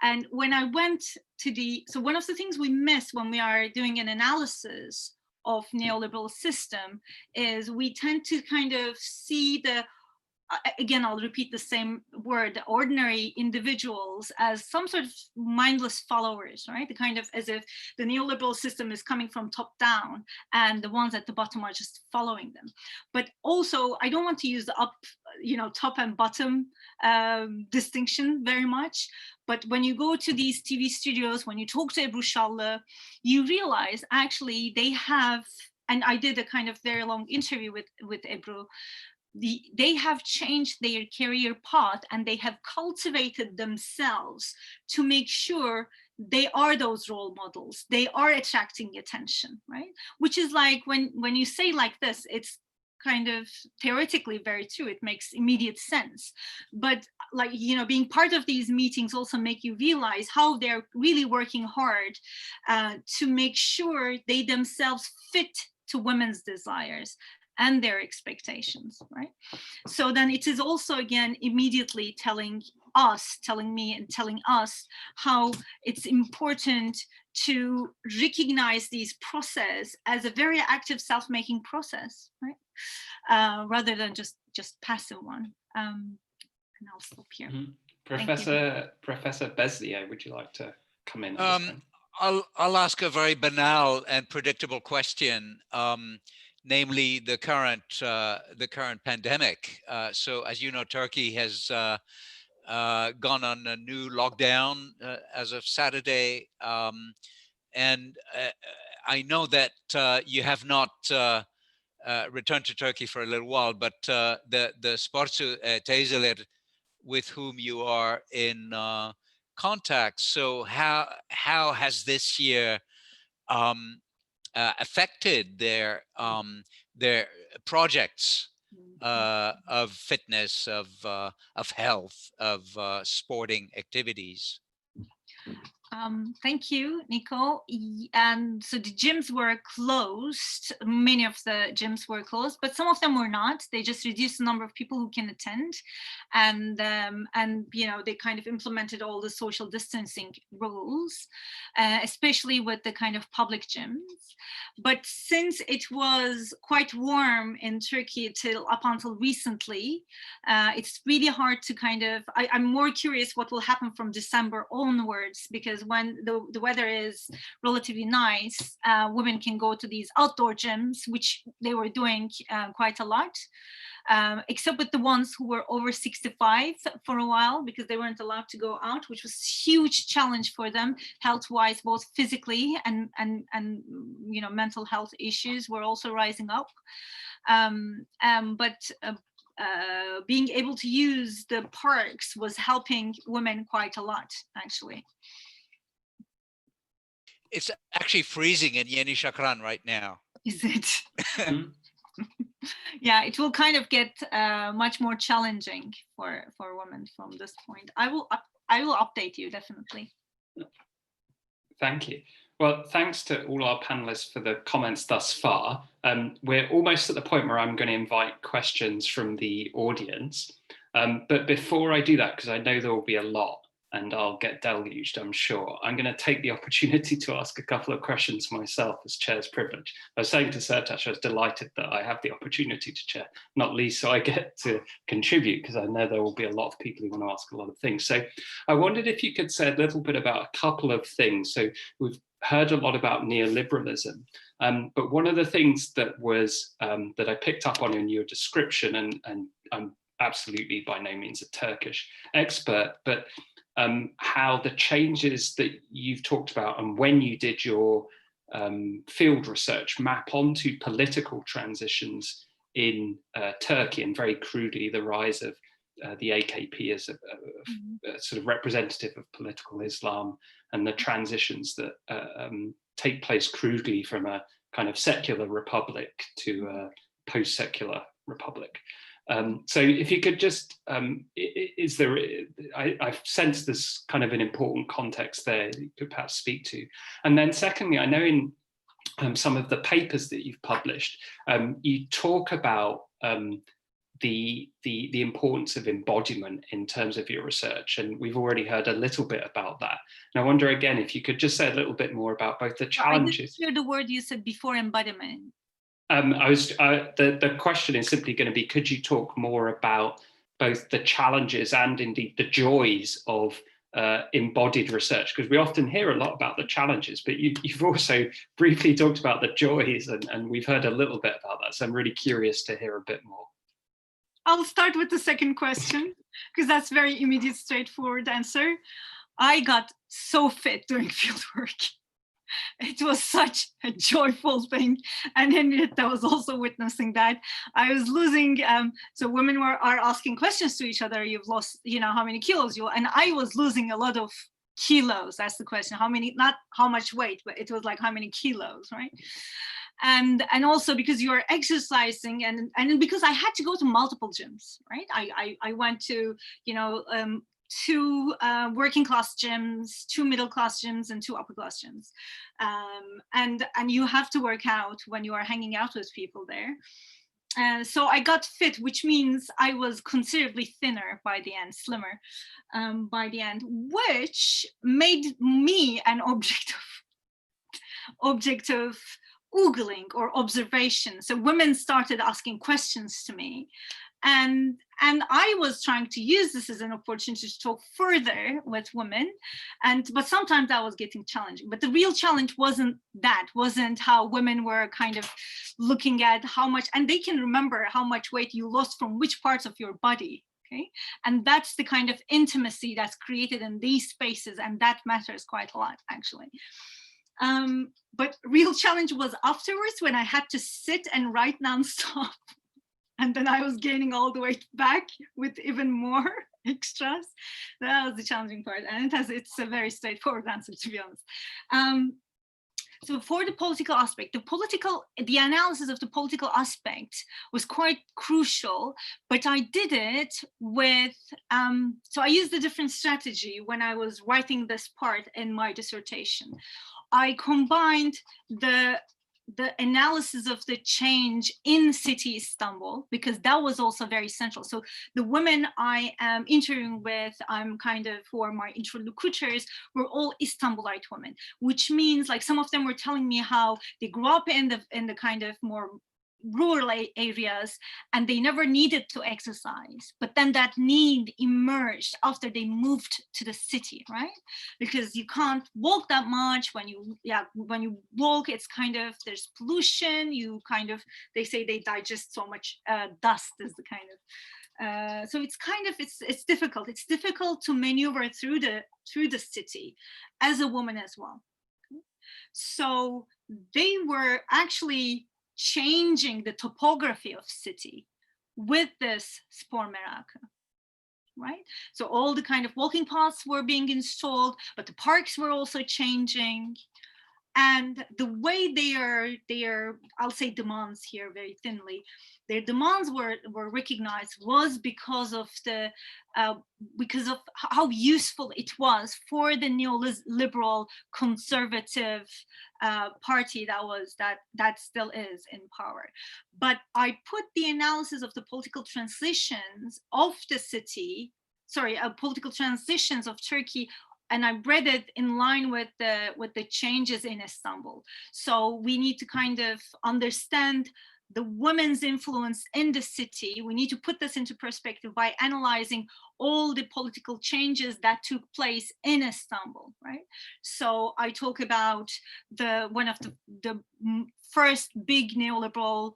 And when I went to so one of the things we miss when we are doing an analysis of neoliberal system is we tend to kind of see again, I'll repeat the same word, ordinary individuals as some sort of mindless followers, right? The kind of as if the neoliberal system is coming from top down and the ones at the bottom are just following them. But also, I don't want to use the top and bottom distinction very much. But when you go to these TV studios, when you talk to Ebru Şallı, you realize actually they have, and I did a kind of very long interview with Ebru, they have changed their career path and they have cultivated themselves to make sure they are those role models. They are attracting attention, right? Which is like when you say like this, it's kind of theoretically very true. It makes immediate sense. But like, being part of these meetings also make you realize how they're really working hard to make sure they themselves fit to women's desires and their expectations, right? So then it is also, again, immediately telling me and telling us how it's important to recognize these processes as a very active self-making process, right? Rather than just passive one. And I'll stop here. Mm-hmm. Professor Bezier, would you like to come in? I'll ask a very banal and predictable question. Namely the current pandemic. So as you know, Turkey has gone on a new lockdown as of Saturday. And I know that you have not returned to Turkey for a little while, but the socio-cultural with whom you are in contact. So how has this year affected their projects of fitness, of health, of sporting activities? Thank you, Nico. And so the gyms were closed. Many of the gyms were closed, but some of them were not. They just reduced the number of people who can attend, and they kind of implemented all the social distancing rules, especially with the kind of public gyms. But since it was quite warm in Turkey up until recently, it's really hard to kind of. I'm more curious what will happen from December onwards, because when the weather is relatively nice, women can go to these outdoor gyms, which they were doing quite a lot, except with the ones who were over 65 for a while, because they weren't allowed to go out, which was a huge challenge for them health-wise, both physically and mental health issues were also rising up. But being able to use the parks was helping women quite a lot, actually. It's actually freezing in Yeni Shakran right now. Is it? Yeah, it will kind of get much more challenging for women from this point. I will update you, definitely. Thank you. Well, thanks to all our panelists for the comments thus far. We're almost at the point where I'm going to invite questions from the audience. But before I do that, because I know there will be a lot and I'll get deluged, I'm sure, I'm going to take the opportunity to ask a couple of questions myself as chair's privilege. I was saying to Sertaç, I was delighted that I have the opportunity to chair, not least so I get to contribute, because I know there will be a lot of people who want to ask a lot of things. So I wondered if you could say a little bit about a couple of things. So we've heard a lot about neoliberalism, but one of the things that was that I picked up on in your description, and I'm absolutely by no means a Turkish expert, but how the changes that you've talked about and when you did your field research map onto political transitions in Turkey, and very crudely the rise of the AKP as a sort of representative of political Islam, and the transitions that take place crudely from a kind of secular republic to a post-secular republic. So if you could just, I've sensed this kind of an important context there that you could perhaps speak to. And then secondly, I know in some of the papers that you've published, you talk about the importance of embodiment in terms of your research, and we've already heard a little bit about that. And I wonder again if you could just say a little bit more about both the challenges. I didn't hear the word you said before, embodiment. The question is simply going to be, could you talk more about both the challenges and indeed the joys of embodied research? Because we often hear a lot about the challenges, but you've also briefly talked about the joys, and we've heard a little bit about that. So I'm really curious to hear a bit more. I'll start with the second question, because that's very immediate, straightforward answer. I got so fit doing fieldwork. It was such a joyful thing, and Henrietta was also witnessing that. I was losing, so women are asking questions to each other. You've lost, how many kilos you, and I was losing a lot of kilos. That's the question. How many? Not how much weight, but it was like how many kilos, right? And also because you're exercising, and because I had to go to multiple gyms, right? I went to, 2 working class gyms, 2 middle class gyms, and 2 upper class gyms. And you have to work out when you are hanging out with people there. So I got fit, which means I was considerably thinner by the end, slimmer by the end, which made me an object of oogling or observation. So women started asking questions to me. And I was trying to use this as an opportunity to talk further with women, but sometimes that was getting challenging. But the real challenge wasn't how women were kind of looking at how much, and they can remember how much weight you lost from which parts of your body. Okay, and that's the kind of intimacy that's created in these spaces, and that matters quite a lot, actually. But real challenge was afterwards, when I had to sit and write nonstop. And then I was gaining all the weight back with even more extras. That was the challenging part. And it's a very straightforward answer, to be honest. So for the political aspect, the analysis of the political aspect was quite crucial, but I did it with, so I used a different strategy when I was writing this part in my dissertation. I combined the analysis of the change in city Istanbul, because that was also very central. So the women I am interviewing with, who are my interlocutors, were all Istanbulite women, which means like some of them were telling me how they grew up in the kind of more rural areas and they never needed to exercise, but then that need emerged after they moved to the city, right? Because you can't walk that much. When you walk, it's kind of, there's pollution, they say they digest so much dust is the kind of so it's difficult to maneuver through the city as a woman as well. So they were actually changing the topography of city with this spor merakı, right? So all the kind of walking paths were being installed, but the parks were also changing. And the way their I'll say demands here very thinly, their demands were recognized was because of how useful it was for the neoliberal conservative party that still is in power. But I put the analysis of the political transitions of the city, political transitions of Turkey, and I read it in line with the changes in Istanbul. So we need to kind of understand the women's influence in the city. We need to put this into perspective by analyzing all the political changes that took place in Istanbul, right? So I talk about one of the first big neoliberal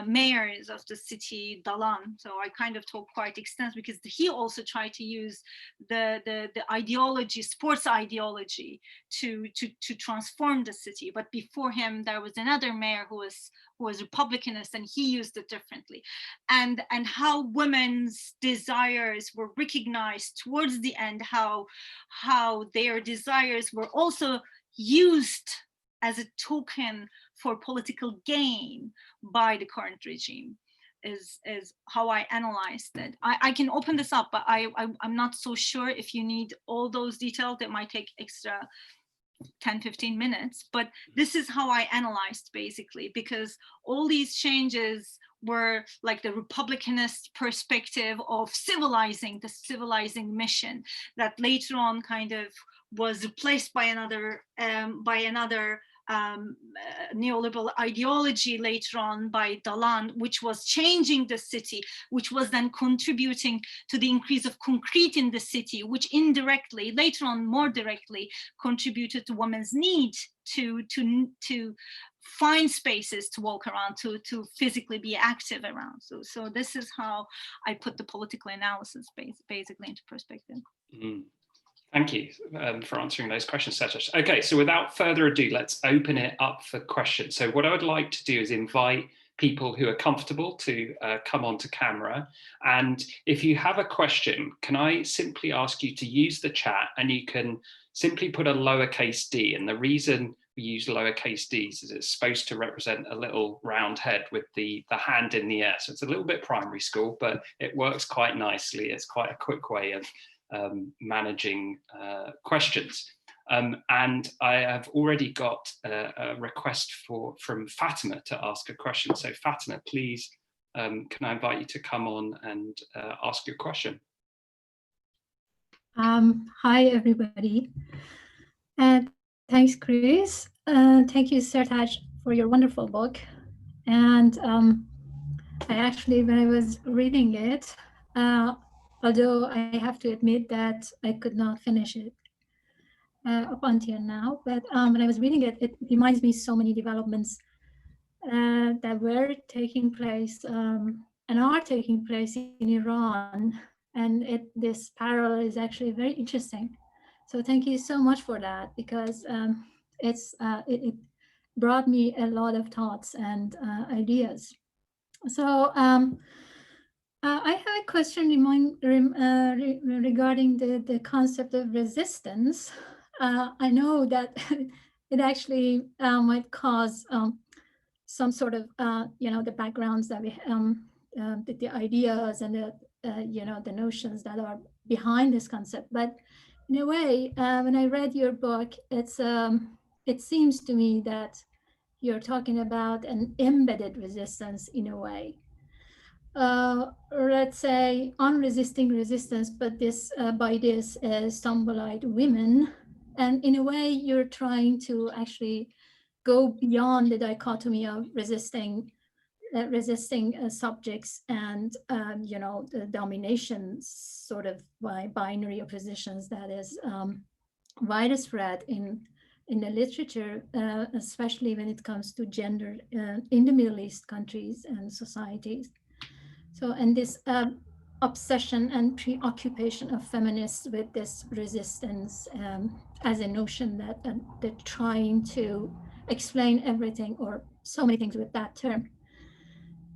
mayors of the city, Dalan. So I kind of talk quite extensively because he also tried to use the ideology, sports ideology, to transform the city. But before him, there was another mayor who was Republicanist, and he used it differently. And how women's desires were recognized towards the end, how their desires were also used as a token for political gain by the current regime is how I analyzed it. I can open this up, but I'm not so sure if you need all those details. That might take extra 10-15 minutes, but this is how I analyzed basically, because all these changes were like the republicanist perspective of civilizing, the civilizing mission that later on kind of was replaced by another neoliberal ideology later on by Dalan, which was changing the city, which was then contributing to the increase of concrete in the city, which indirectly, later on more directly, contributed to women's need to find spaces to walk around, to physically be active around. So this is how I put the political analysis basically into perspective. Mm. Thank you for answering those questions, Sertaç. Okay, so without further ado, let's open it up for questions. So what I would like to do is invite people who are comfortable to come onto camera. And if you have a question, can I simply ask you to use the chat, and you can simply put a lowercase d. And the reason we use lowercase d's is it's supposed to represent a little round head with the hand in the air. So it's a little bit primary school, but it works quite nicely. It's quite a quick way of managing questions. And I have already got a request from Fatima to ask a question. So Fatima, please, can I invite you to come on and ask your question? Hi, everybody. Thanks, Chris. Thank you, Sertaç, for your wonderful book. And I actually, when I was reading it, although I have to admit that I could not finish it up until now, but when I was reading it, it reminds me so many developments that were taking place and are taking place in Iran. And this parallel is actually very interesting. So thank you so much for that, because it brought me a lot of thoughts and ideas. So I have a question regarding the concept of resistance. I know that it actually might cause some sort of, the backgrounds that the ideas and the notions that are behind this concept. But in a way, when I read your book, it seems to me that you're talking about an embedded resistance in a way. Or let's say unresisting resistance, but this by this Istanbulite women. And in a way, you're trying to actually go beyond the dichotomy of resisting subjects and the domination sort of by binary oppositions that is widespread in the literature, especially when it comes to gender in the Middle East countries and societies. So, and this obsession and preoccupation of feminists with this resistance as a notion that they're trying to explain everything or so many things with that term.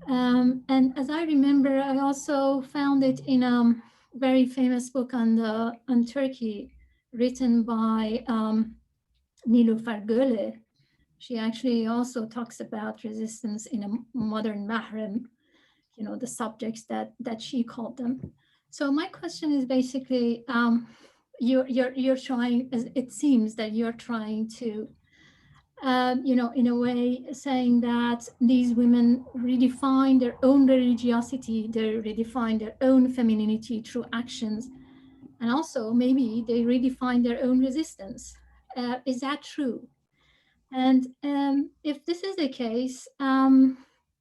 And as I remember, I also found it in a very famous book on Turkey, written by Nilüfer Göle. She actually also talks about resistance in a modern mahrem, the subjects that she called them. So my question is basically, you're trying, it seems that you're trying to, in a way saying that these women redefine their own religiosity, they redefine their own femininity through actions, and also maybe they redefine their own resistance. Is that true? And if this is the case,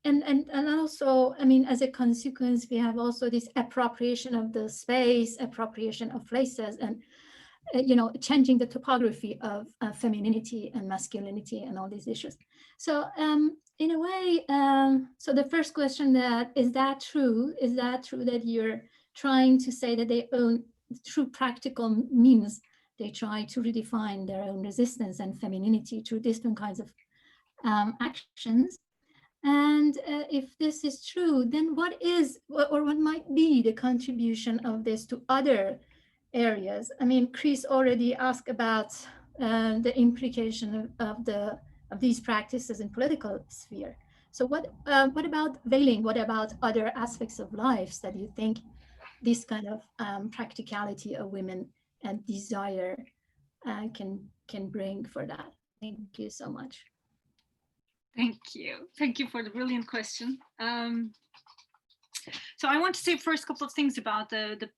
and also, I mean, as a consequence, we have also this appropriation of the space, appropriation of places, and changing the topography of femininity and masculinity and all these issues. So in a way, so the first question is that true? Is that true that you're trying to say that they own, through practical means, they try to redefine their own resistance and femininity through different kinds of actions? And if this is true, then what is, or what might be the contribution of this to other areas? I mean, Chris already asked about the implication of these practices in political sphere. So what about veiling? What about other aspects of lives that you think this kind of practicality of women and desire can bring for that? Thank you so much. Thank you. Thank you for the brilliant question. So I want to say first a couple of things about the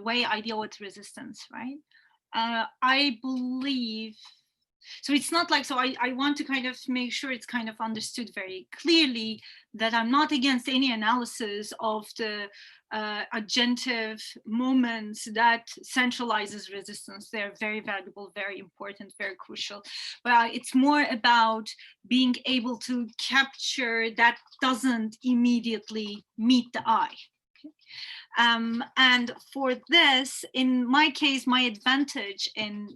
way I deal with resistance, right? I believe, so it's not like, so I want to kind of make sure it's kind of understood very clearly that I'm not against any analysis of the agentive moments that centralizes resistance. They're very valuable, very important, very crucial. But it's more about being able to capture that doesn't immediately meet the eye. And for this, in my case, my advantage I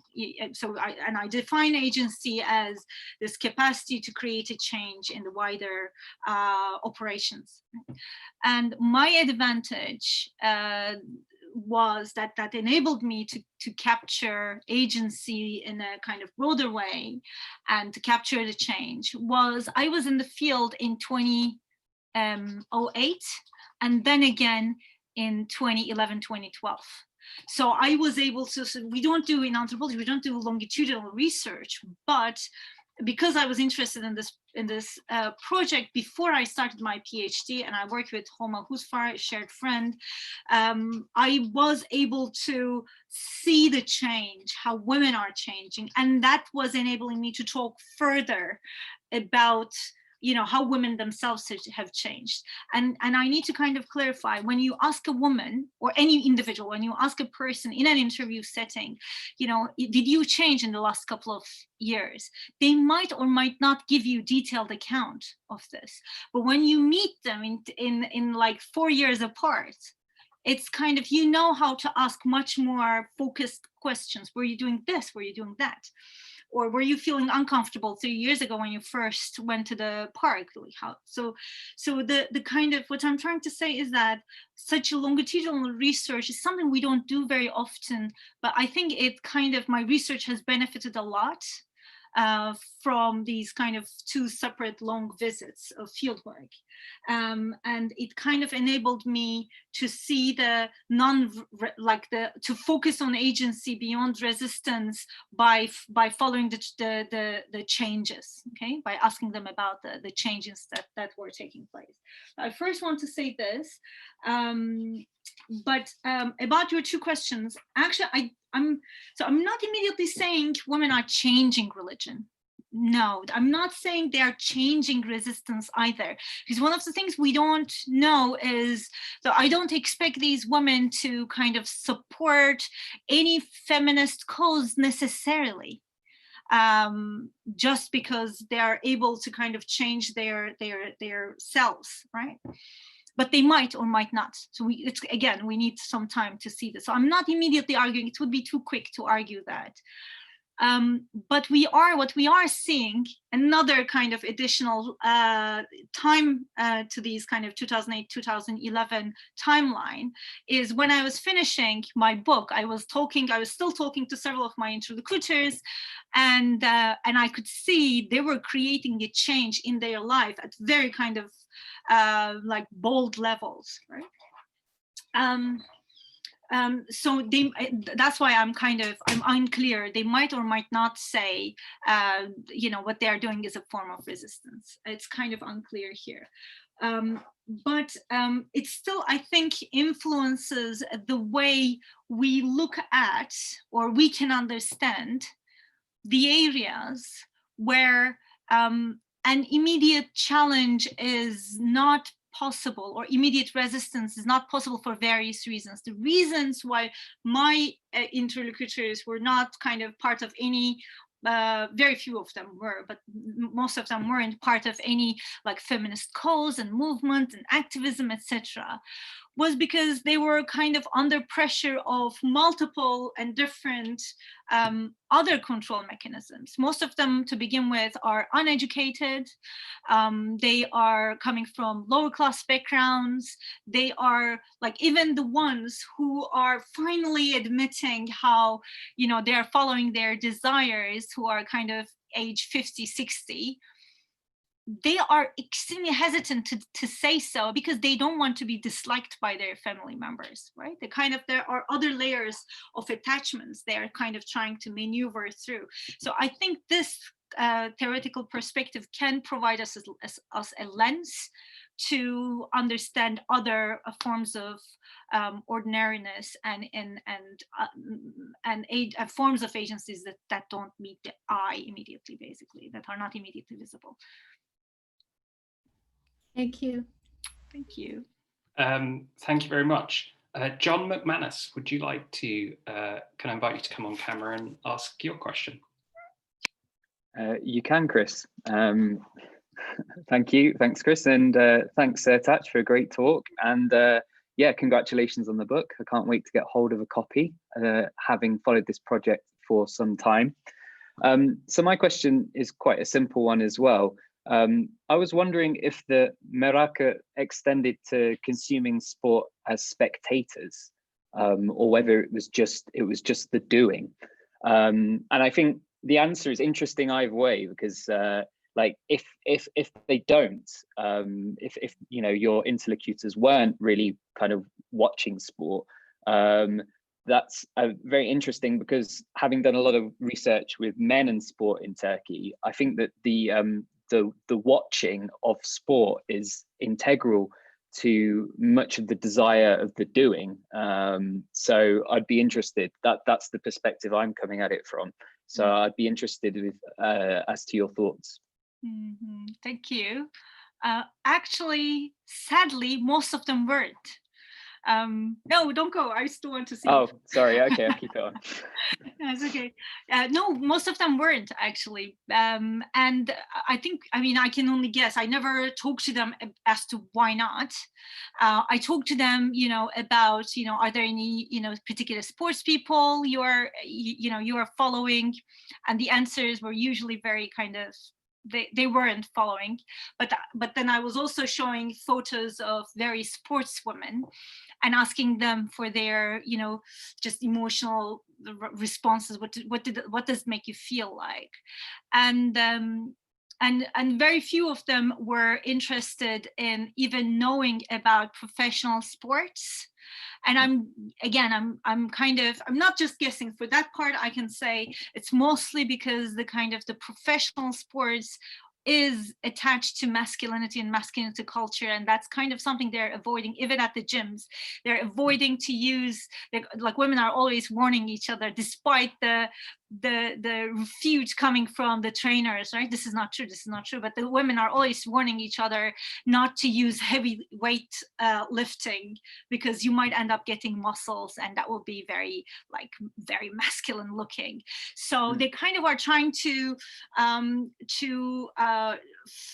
define agency as this capacity to create a change in the wider operations. And my advantage was that enabled me to capture agency in a kind of broader way and to capture the change was I was in the field in 2008 and then again in 2011, 2012. So I was able to, so we don't do in anthropology, we don't do longitudinal research, but because I was interested in this project before I started my PhD, and I worked with Homa Husfar, a shared friend, I was able to see the change, how women are changing, and that was enabling me to talk further about how women themselves have changed. And I need to kind of clarify, when you ask a woman or any individual, when you ask a person in an interview setting, did you change in the last couple of years? They might or might not give you detailed account of this. But when you meet them in like 4 years apart, it's kind of, how to ask much more focused questions. Were you doing this? Were you doing that? Or were you feeling uncomfortable 3 years ago when you first went to the park? So the kind of, what I'm trying to say is that such a longitudinal research is something we don't do very often, but I think it kind of, my research has benefited a lot from these kind of 2 separate long visits of fieldwork. And it kind of enabled me to see the to focus on agency beyond resistance by following the changes, okay, by asking them about the changes that were taking place. I first want to say this, but about your 2 questions, actually, I'm not immediately saying women are changing religion. No, I'm not saying they are changing resistance either, because one of the things we don't know is, so I don't expect these women to kind of support any feminist cause necessarily, just because they are able to kind of change their selves, right? But they might or might not. So we need some time to see this. So I'm not immediately arguing, it would be too quick to argue that. But what we are seeing, another kind of additional time to these kind of 2008, 2011 timeline, is when I was finishing my book, I was still talking to several of my interlocutors, and I could see they were creating a change in their life at very kind of like bold levels, right? So that's why I'm unclear. They might or might not say, what they are doing is a form of resistance. It's kind of unclear here. But it still, I think, influences the way we look at, or we can understand, the areas where an immediate challenge is not possible, or immediate resistance is not possible for various reasons. The reasons why my interlocutors were not kind of part of any, very few of them were, but most of them weren't part of any like feminist cause and movement and activism, etc., was because they were kind of under pressure of multiple and different other control mechanisms. Most of them, to begin with, are uneducated. They are coming from lower class backgrounds. They are like, even the ones who are finally admitting how, they are following their desires, who are kind of age 50, 60, they are extremely hesitant to say so, because they don't want to be disliked by their family members, right? There are other layers of attachments they are kind of trying to maneuver through. So I think this theoretical perspective can provide us a lens to understand other forms of ordinariness and forms of agencies that don't meet the eye immediately, basically, that are not immediately visible. Thank you. Thank you. Thank you very much. John McManus, would you like to, can I invite you to come on camera and ask your question? You can, Chris. Thank you. Thanks, Chris. And thanks, Sertaç, for a great talk. And yeah, congratulations on the book. I can't wait to get hold of a copy, having followed this project for some time. So my question is quite a simple one as well. I was wondering if the merakı extended to consuming sport as spectators, or whether it was just the doing. And I think the answer is interesting either way, because like if they don't, if your interlocutors weren't really kind of watching sport, that's very interesting, because having done a lot of research with men and sport in Turkey, I think that the watching of sport is integral to much of the desire of the doing. So I'd be interested, that's the perspective I'm coming at it from. So I'd be interested with as to your thoughts. Mm-hmm. Thank you. Actually, sadly, most of them weren't. No, don't go. I still want to see. Oh, sorry. Okay, I'll keep it on. That's okay. No, most of them weren't actually. And I can only guess. I never talked to them as to why not. I talked to them, about, are there any, particular sports people you are following? And the answers were usually very kind of, they weren't following, but then I was also showing photos of various sportswomen, and asking them for their, just emotional responses. What does it make you feel like? And very few of them were interested in even knowing about professional sports. And I'm not just guessing for that part. I can say it's mostly because the professional sports is attached to masculinity and masculinity culture, and that's kind of something they're avoiding. Even at the gyms, they're avoiding to use, like women are always warning each other, despite the refute coming from the trainers, right? This is not true, but the women are always warning each other not to use heavy weight lifting, because you might end up getting muscles, and that will be very masculine looking. So they kind of are trying to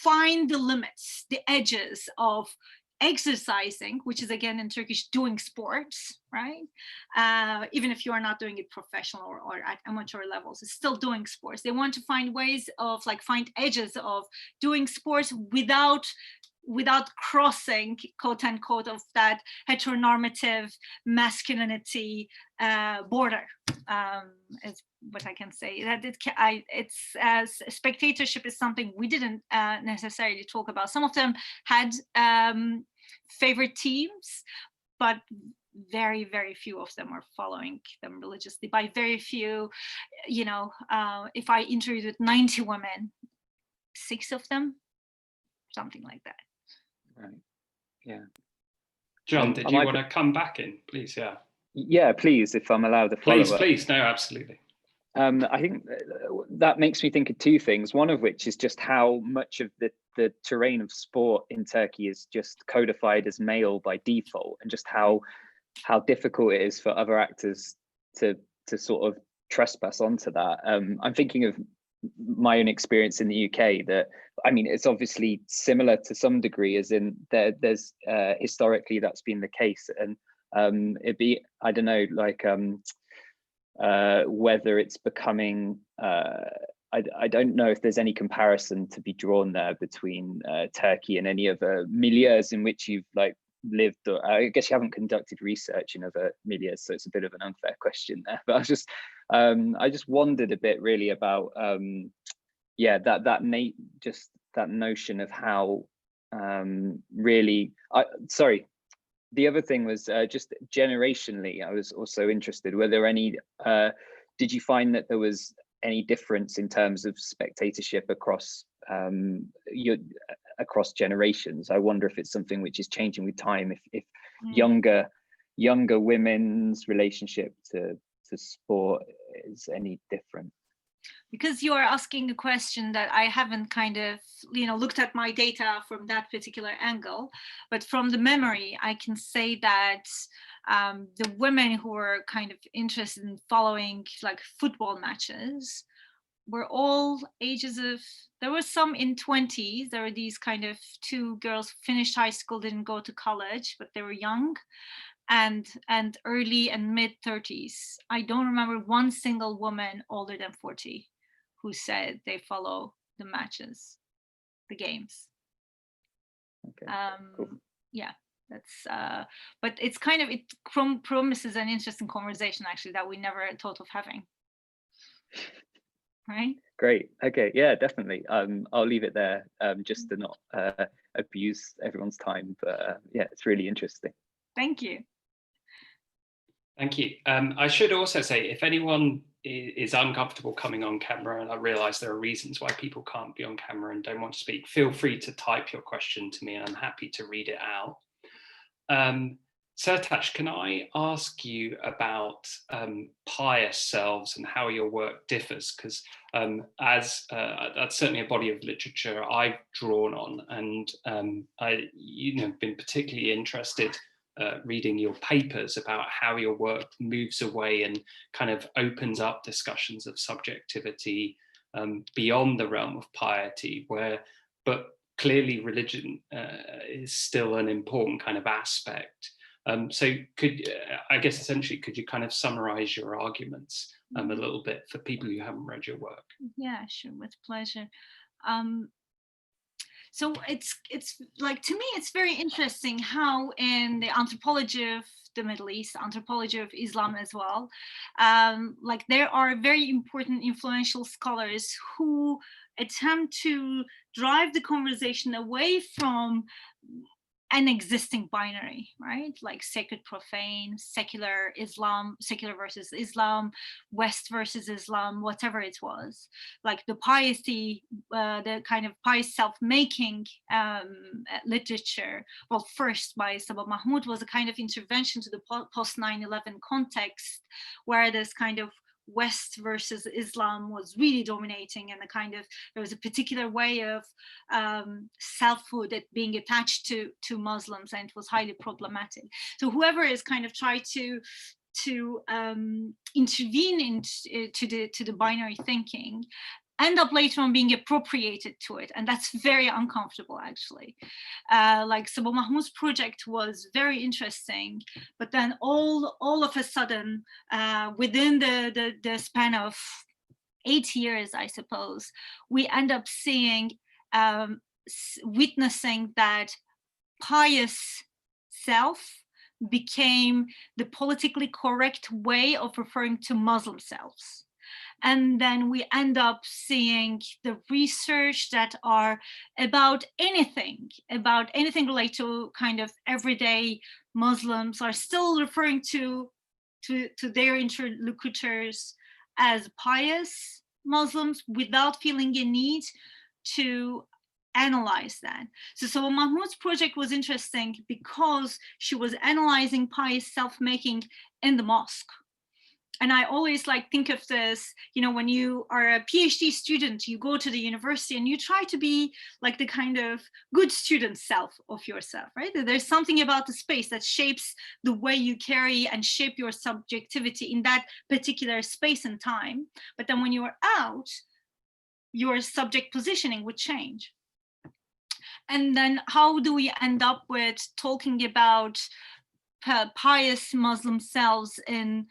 find the limits, the edges of exercising, which is again in Turkish doing sports, right? Even if you are not doing it professional or at amateur levels, it's still doing sports. They want to find ways of find edges of doing sports without crossing, quote unquote, of that heteronormative masculinity border, is what I can say. That spectatorship is something we didn't necessarily talk about. Some of them had favorite teams, but very, very few of them are following them religiously. By very few, if I interviewed with 90 women, 6 of them, something like that. Right. Yeah. John, did you want to come back in, please? Yeah. Yeah, please, if I'm allowed to follow up. Please. No, absolutely. I think that makes me think of 2 things. One of which is just how much of the terrain of sport in Turkey is just codified as male by default, and just how difficult it is for other actors to sort of trespass onto that. I'm thinking of my own experience in the UK, that it's obviously similar to some degree, as in there's historically that's been the case, and it'd be, I don't know, whether it's becoming I don't know if there's any comparison to be drawn there between Turkey and any other milieus in which you've lived, or I guess you haven't conducted research in other milieus, so it's a bit of an unfair question there. But I just wondered a bit really about that notion of how really sorry. The other thing was just generationally, I was also interested, were there any, did you find that there was any difference in terms of spectatorship across across generations? I wonder if it's something which is changing with time, if younger women's relationship to sport is any different. Because you are asking a question that I haven't kind of, looked at my data from that particular angle, but from the memory, I can say that the women who were kind of interested in following football matches were all ages of, there were some in 20s. There were these kind of 2 girls who finished high school, didn't go to college, but they were young, and early and mid 30s. I don't remember one single woman older than 40 who said they follow the matches, the games. Okay, cool. Yeah, that's but it's kind of, it promises an interesting conversation actually that we never thought of having. Right? Great. Okay, yeah, definitely. I'll leave it there, just to not abuse everyone's time, but yeah, it's really interesting. Thank you. Thank you. I should also say, if anyone is uncomfortable coming on camera, and I realize there are reasons why people can't be on camera and don't want to speak, feel free to type your question to me and I'm happy to read it out. Sertaç, can I ask you about pious selves and how your work differs? Because that's certainly a body of literature I've drawn on, and I've been particularly interested reading your papers about how your work moves away and kind of opens up discussions of subjectivity beyond the realm of piety, but clearly religion is still an important kind of aspect. So could you kind of summarize your arguments a little bit for people who haven't read your work? Yeah, sure, with pleasure. So it's like, to me, it's very interesting how in the anthropology of the Middle East, anthropology of Islam as well, like there are very important influential scholars who attempt to drive the conversation away from an existing binary, right? Like sacred, profane, secular Islam, secular versus Islam, West versus Islam, whatever it was. Like the piety, the kind of pious self-making literature, well, first by Sabah Mahmoud, was a kind of intervention to the post 9/11 context, where this kind of West versus Islam was really dominating, and there was a particular way of selfhood that being attached to Muslims, and it was highly problematic. So whoever is kind of tried to intervene into the binary thinking end up later on being appropriated to it, and that's very uncomfortable, actually. Like Sabah Mahmoud's project was very interesting, but then all of a sudden, within the span of 8 years, I suppose, we end up seeing, witnessing that pious self became the politically correct way of referring to Muslim selves. And then we end up seeing the research that are about anything related to kind of everyday Muslims are still referring to their interlocutors as pious Muslims without feeling a need to analyze that. So Sabah Mahmoud's project was interesting because she was analyzing pious self-making in the mosque. And I always like think of this, you know, when you are a PhD student, you go to the university and you try to be like the kind of good student self of yourself, right? There's something about the space that shapes the way you carry and shape your subjectivity in that particular space and time. But then when you are out, your subject positioning would change. And then how do we end up with talking about pious Muslim selves in,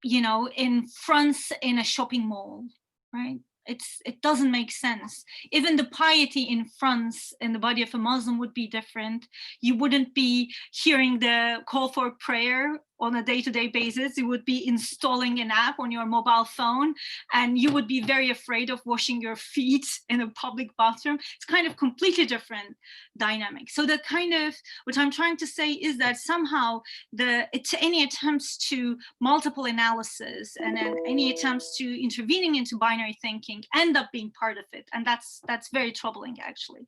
you know, in France in a shopping mall, right? It doesn't make sense. Even the piety in France in the body of a Muslim would be different. You wouldn't be hearing the call for prayer on a day-to-day basis. You would be installing an app on your mobile phone, and you would be very afraid of washing your feet in a public bathroom. It's kind of completely different dynamic. So the kind of, what I'm trying to say is that somehow any attempts to multiple analysis and then any attempts to intervening into binary thinking end up being part of it. And that's very troubling, actually.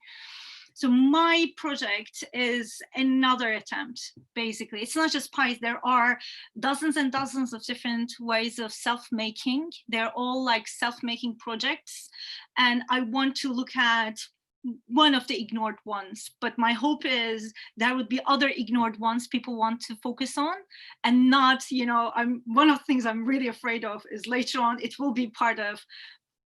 So my project is another attempt, basically. It's not just pies. There are dozens and dozens of different ways of self-making. They're all like self-making projects. And I want to look at one of the ignored ones, but my hope is there would be other ignored ones people want to focus on, and not, you know, one of the things I'm really afraid of is later on it will be part of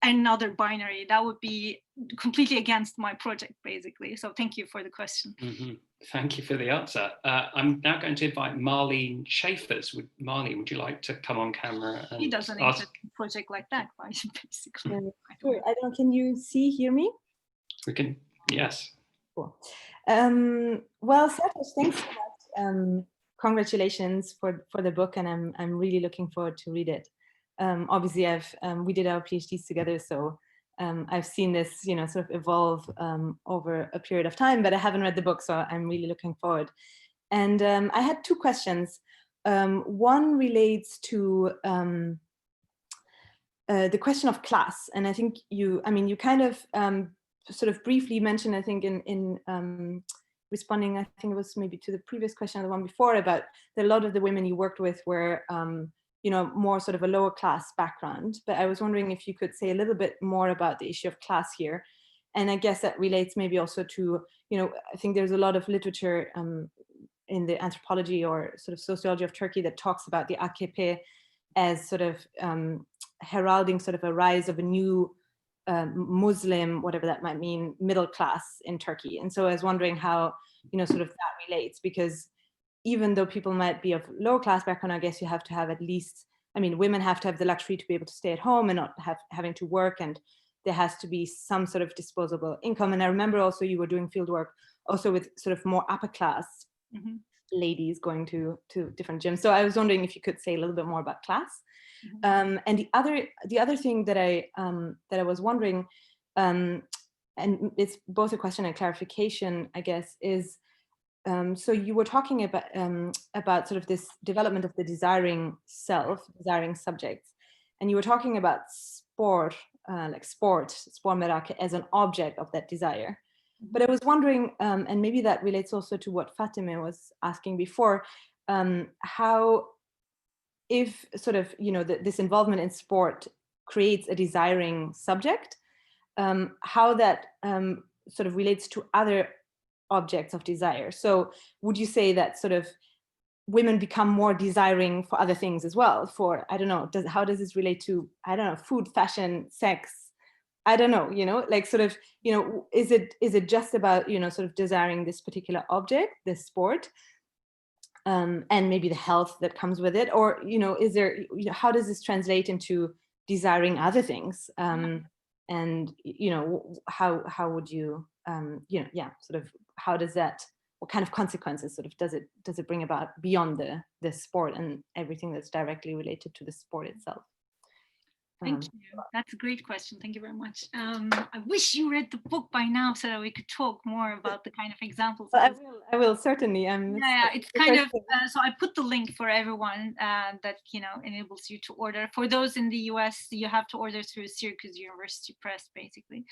another binary. That would be completely against my project, basically. So thank you for the question. Mm-hmm. Thank you for the answer. I'm now going to invite Marlene Schaefers. Marlene, would you like to come on camera? And He does an interesting project like that, right? Basically. Sure. I don't. Can you hear me? We can. Yes. Cool. Well, Sertaç, thanks so much. Congratulations for the book, and I'm really looking forward to read it. Obviously, we did our PhDs together, so I've seen this, you know, sort of evolve over a period of time, but I haven't read the book, so I'm really looking forward. And I had two questions. One relates to the question of class, and I think you kind of sort of briefly mentioned, I think in responding, I think it was maybe to the previous question or the one before, about that a lot of the women you worked with were you know, more sort of a lower class background. But I was wondering if you could say a little bit more about the issue of class here. And I guess that relates maybe also to, you know, I think there's a lot of literature in the anthropology or sort of sociology of Turkey that talks about the AKP as sort of heralding sort of a rise of a new Muslim, whatever that might mean, middle class in Turkey. And so I was wondering how, you know, sort of that relates, because even though people might be of lower class background, I guess you have to have at least, I mean, women have to have the luxury to be able to stay at home and not having to work, and there has to be some sort of disposable income. And I remember also you were doing field work also with sort of more upper class ladies going to different gyms. So I was wondering if you could say a little bit more about class. And the other thing that I was wondering, and it's both a question and clarification, I guess, is so you were talking about sort of this development of the desiring self, desiring subjects, and you were talking about sport, like sport merakı, as an object of that desire. But I was wondering, and maybe that relates also to what Fatime was asking before, how, if sort of, you know, this involvement in sport creates a desiring subject, how that sort of relates to other objects of desire. So would you say that sort of women become more desiring for other things as well? For, I don't know, how does this relate to, I don't know, food, fashion, sex? I don't know, you know, like sort of, you know, is it just about, you know, sort of desiring this particular object, this sport, and maybe the health that comes with it? Or, you know, is there, you know, how does this translate into desiring other things? And, you know, how would you, you know, yeah, sort of, how does that, what kind of consequences sort of does it bring about beyond the sport and everything that's directly related to the sport itself? Thank you. That's a great question. Thank you very much. I wish you read the book by now so that we could talk more about the kind of examples. Well, I will certainly. Yeah, it's kind of, so I put the link for everyone that, you know, enables you to order. For those in the US, you have to order through Syracuse University Press, basically.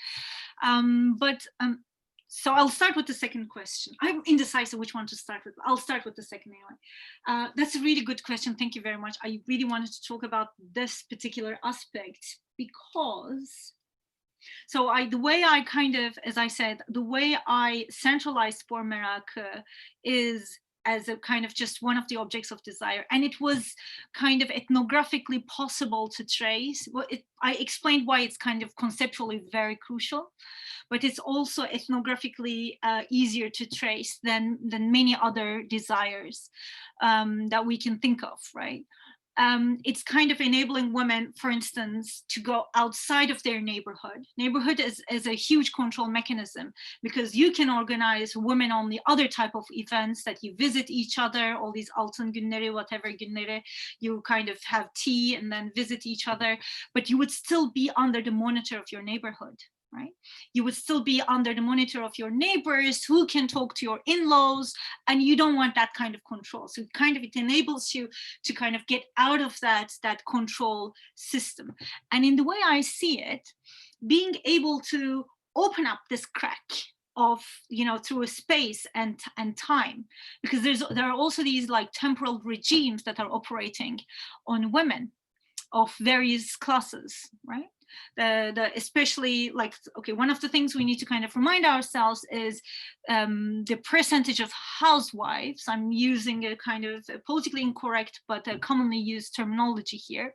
So I'll start with the second question. I'm indecisive which one to start with. I'll start with the second anyway. That's a really good question. Thank you very much. I really wanted to talk about this particular aspect because, so the way I kind of, as I said, the way I centralize spor merakı is as a kind of just one of the objects of desire. And it was kind of ethnographically possible to trace. Well, I explained why it's kind of conceptually very crucial, but it's also ethnographically easier to trace than many other desires that we can think of, right? It's kind of enabling women, for instance, to go outside of their neighborhood. Neighborhood is a huge control mechanism because you can organize women on the other type of events that you visit each other, all these altın günleri, whatever günleri, you kind of have tea and then visit each other, but you would still be under the monitor of your neighborhood. Right? You would still be under the monitor of your neighbors who can talk to your in-laws, and you don't want that kind of control. So it enables you to kind of get out of that control system. And in the way I see it, being able to open up this crack of, you know, through a space and time, because there are also these like temporal regimes that are operating on women of various classes, right? Especially like, okay, one of the things we need to kind of remind ourselves is the percentage of housewives. I'm using a kind of politically incorrect but a commonly used terminology here.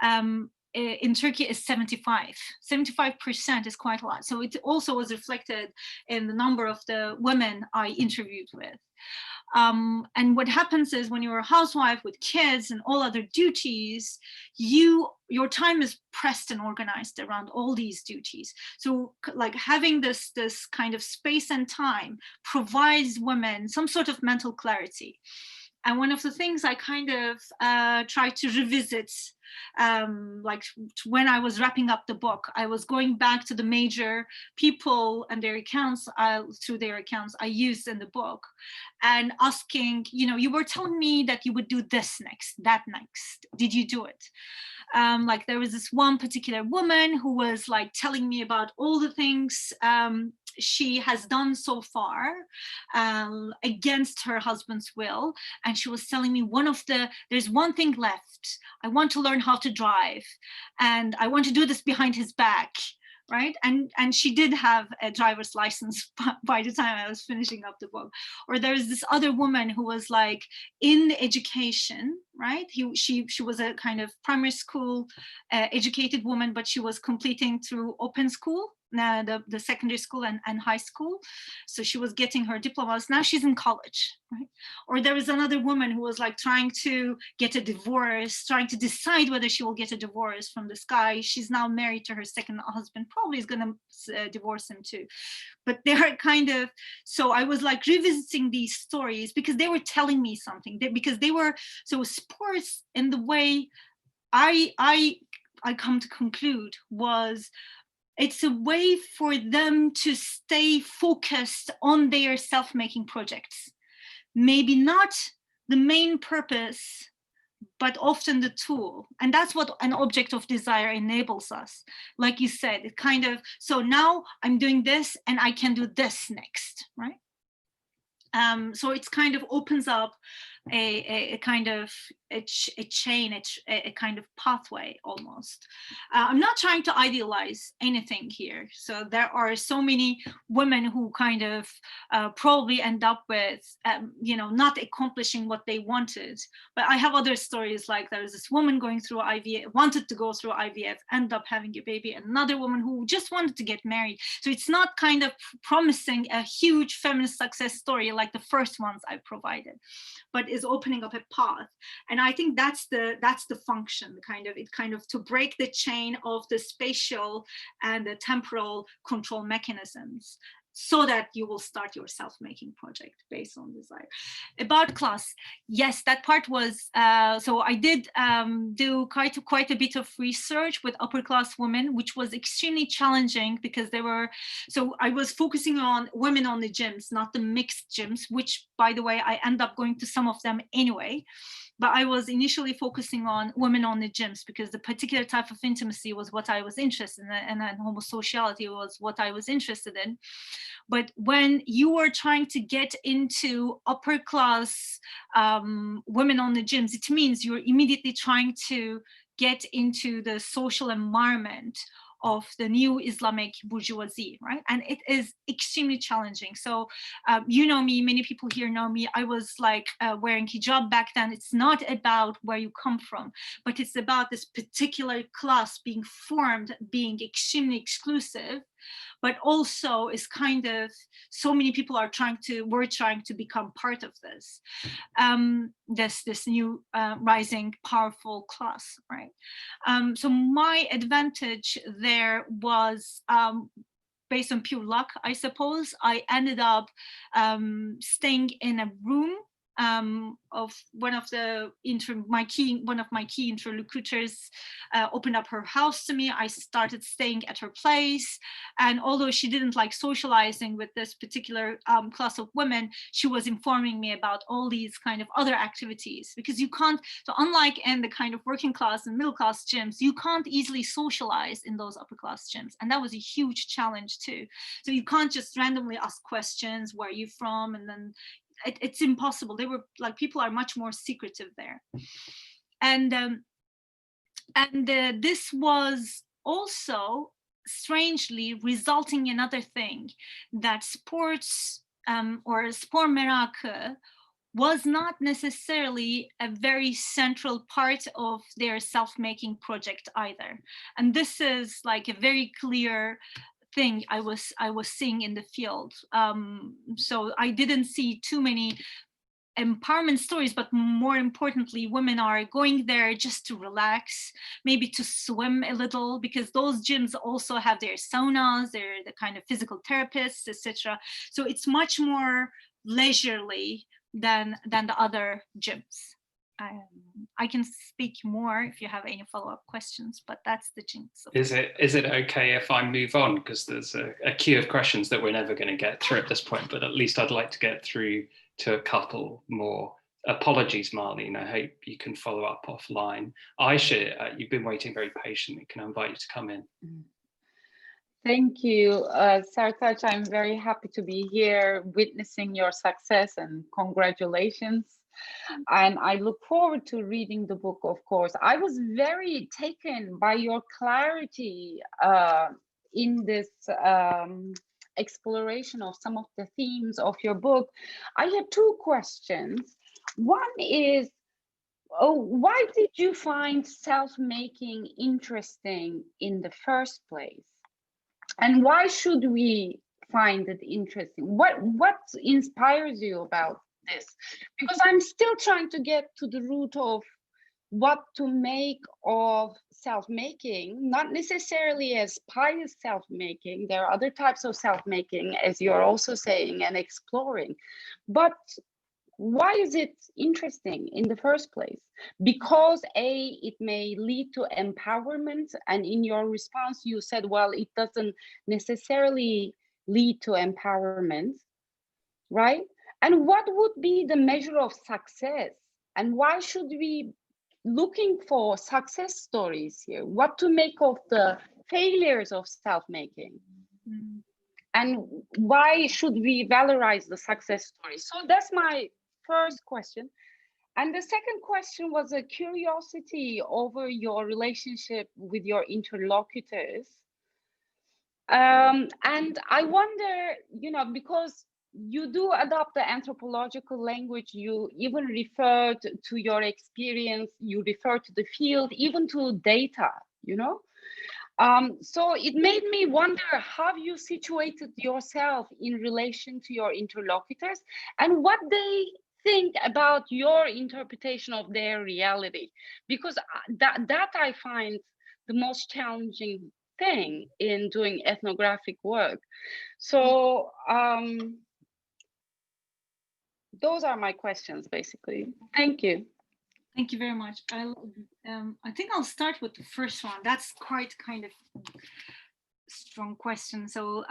In Turkey is 75% is quite a lot. So it also was reflected in the number of the women I interviewed with. And what happens is when you're a housewife with kids and all other duties, your time is pressed and organized around all these duties. So like having this kind of space and time provides women some sort of mental clarity. And one of the things I kind of tried to revisit, like when I was wrapping up the book, I was going back to the major people and their accounts, through their accounts I used in the book, and asking, you know, you were telling me that you would do this next, that next. Did you do it? Like there was this one particular woman who was like telling me about all the things she has done so far against her husband's will, and she was telling me there's one thing left. I want to learn how to drive, and I want to do this behind his back, right? And she did have a driver's license by the time I was finishing up the book. Or there's this other woman who was like in education, right? She was a kind of primary school educated woman, but she was completing through open school, the secondary school and high school. So she was getting her diplomas. Now she's in college, right? Or there was another woman who was like trying to get a divorce, trying to decide whether she will get a divorce from this guy. She's now married to her second husband, probably is going to divorce him too. But they are kind of, so I was like revisiting these stories because they were telling me something. Because they were, so sports in the way I come to conclude was, it's a way for them to stay focused on their self-making projects. Maybe not the main purpose, but often the tool. And that's what an object of desire enables us. Like you said, it kind of, so now I'm doing this and I can do this next, right? So it's kind of opens up a kind of a chain, a kind of pathway almost. I'm not trying to idealize anything here. So there are so many women who kind of probably end up with, not accomplishing what they wanted. But I have other stories, like there was this woman going through IVF, wanted to go through IVF, end up having a baby, and another woman who just wanted to get married. So it's not kind of promising a huge feminist success story like the first ones I provided, but is opening up a path. And I think that's the function, kind of to break the chain of the spatial and the temporal control mechanisms, so that you will start your self-making project based on desire. About class, yes, that part was, so I did do quite a bit of research with upper class women, which was extremely challenging because so I was focusing on women on the gyms, not the mixed gyms, which by the way, I end up going to some of them anyway. But I was initially focusing on women on the gyms because the particular type of intimacy was what I was interested in, and then homosociality was what I was interested in. But when you are trying to get into upper class women on the gyms, it means you're immediately trying to get into the social environment of the new Islamic bourgeoisie, right? And it is extremely challenging. So you know me, many people here know me. I was like wearing hijab back then. It's not about where you come from, but it's about this particular class being formed, being extremely exclusive, but also is kind of, so many people were trying to become part of this, this new rising powerful class, right? So my advantage there was based on pure luck, I suppose. I ended up staying in a room of one of my key interlocutors opened up her house to me. I started staying at her place, and although she didn't like socializing with this particular class of women, she was informing me about all these kind of other activities, because you can't, so unlike in the kind of working class and middle class gyms, you can't easily socialize in those upper class gyms, and that was a huge challenge too. So you can't just randomly ask questions, where are you from, and then it's impossible. They were like, people are much more secretive there. And this was also strangely resulting in another thing, that sports or spor merakı was not necessarily a very central part of their self-making project either. And this is like a very clear thing I was seeing in the field. So I didn't see too many empowerment stories, but more importantly, women are going there just to relax, maybe to swim a little, because those gyms also have their saunas, they're the kind of physical therapists, etc. So it's much more leisurely than the other gyms. I can speak more if you have any follow-up questions, but that's the jinx. Is it okay if I move on? Because there's a queue of questions that we're never going to get through at this point, but at least I'd like to get through to a couple more. Apologies, Marlene. I hope you can follow up offline. Aisha, you've been waiting very patiently. Can I invite you to come in? Thank you, Sertaç. I'm very happy to be here witnessing your success, and congratulations. And I look forward to reading the book, of course. I was very taken by your clarity in this exploration of some of the themes of your book. I had two questions. One is, why did you find self-making interesting in the first place? And why should we find it interesting? What inspires you about this? Because I'm still trying to get to the root of what to make of self-making, not necessarily as pious self-making. There are other types of self-making, as you're also saying and exploring. But why is it interesting in the first place? Because A, it may lead to empowerment. And in your response, you said, well, it doesn't necessarily lead to empowerment, right? And what would be the measure of success? And why should we looking for success stories here? What to make of the failures of self-making? Mm. And why should we valorize the success stories? So that's my first question. And the second question was a curiosity over your relationship with your interlocutors. And I wonder, you know, because you do adopt the anthropological language, you even referred to your experience, you refer to the field, even to data, you know. So it made me wonder how you situated yourself in relation to your interlocutors and what they think about your interpretation of their reality, because that I find the most challenging thing in doing ethnographic work. So those are my questions, basically. Thank you. Thank you very much. I think I'll start with the first one. That's quite kind of strong question. So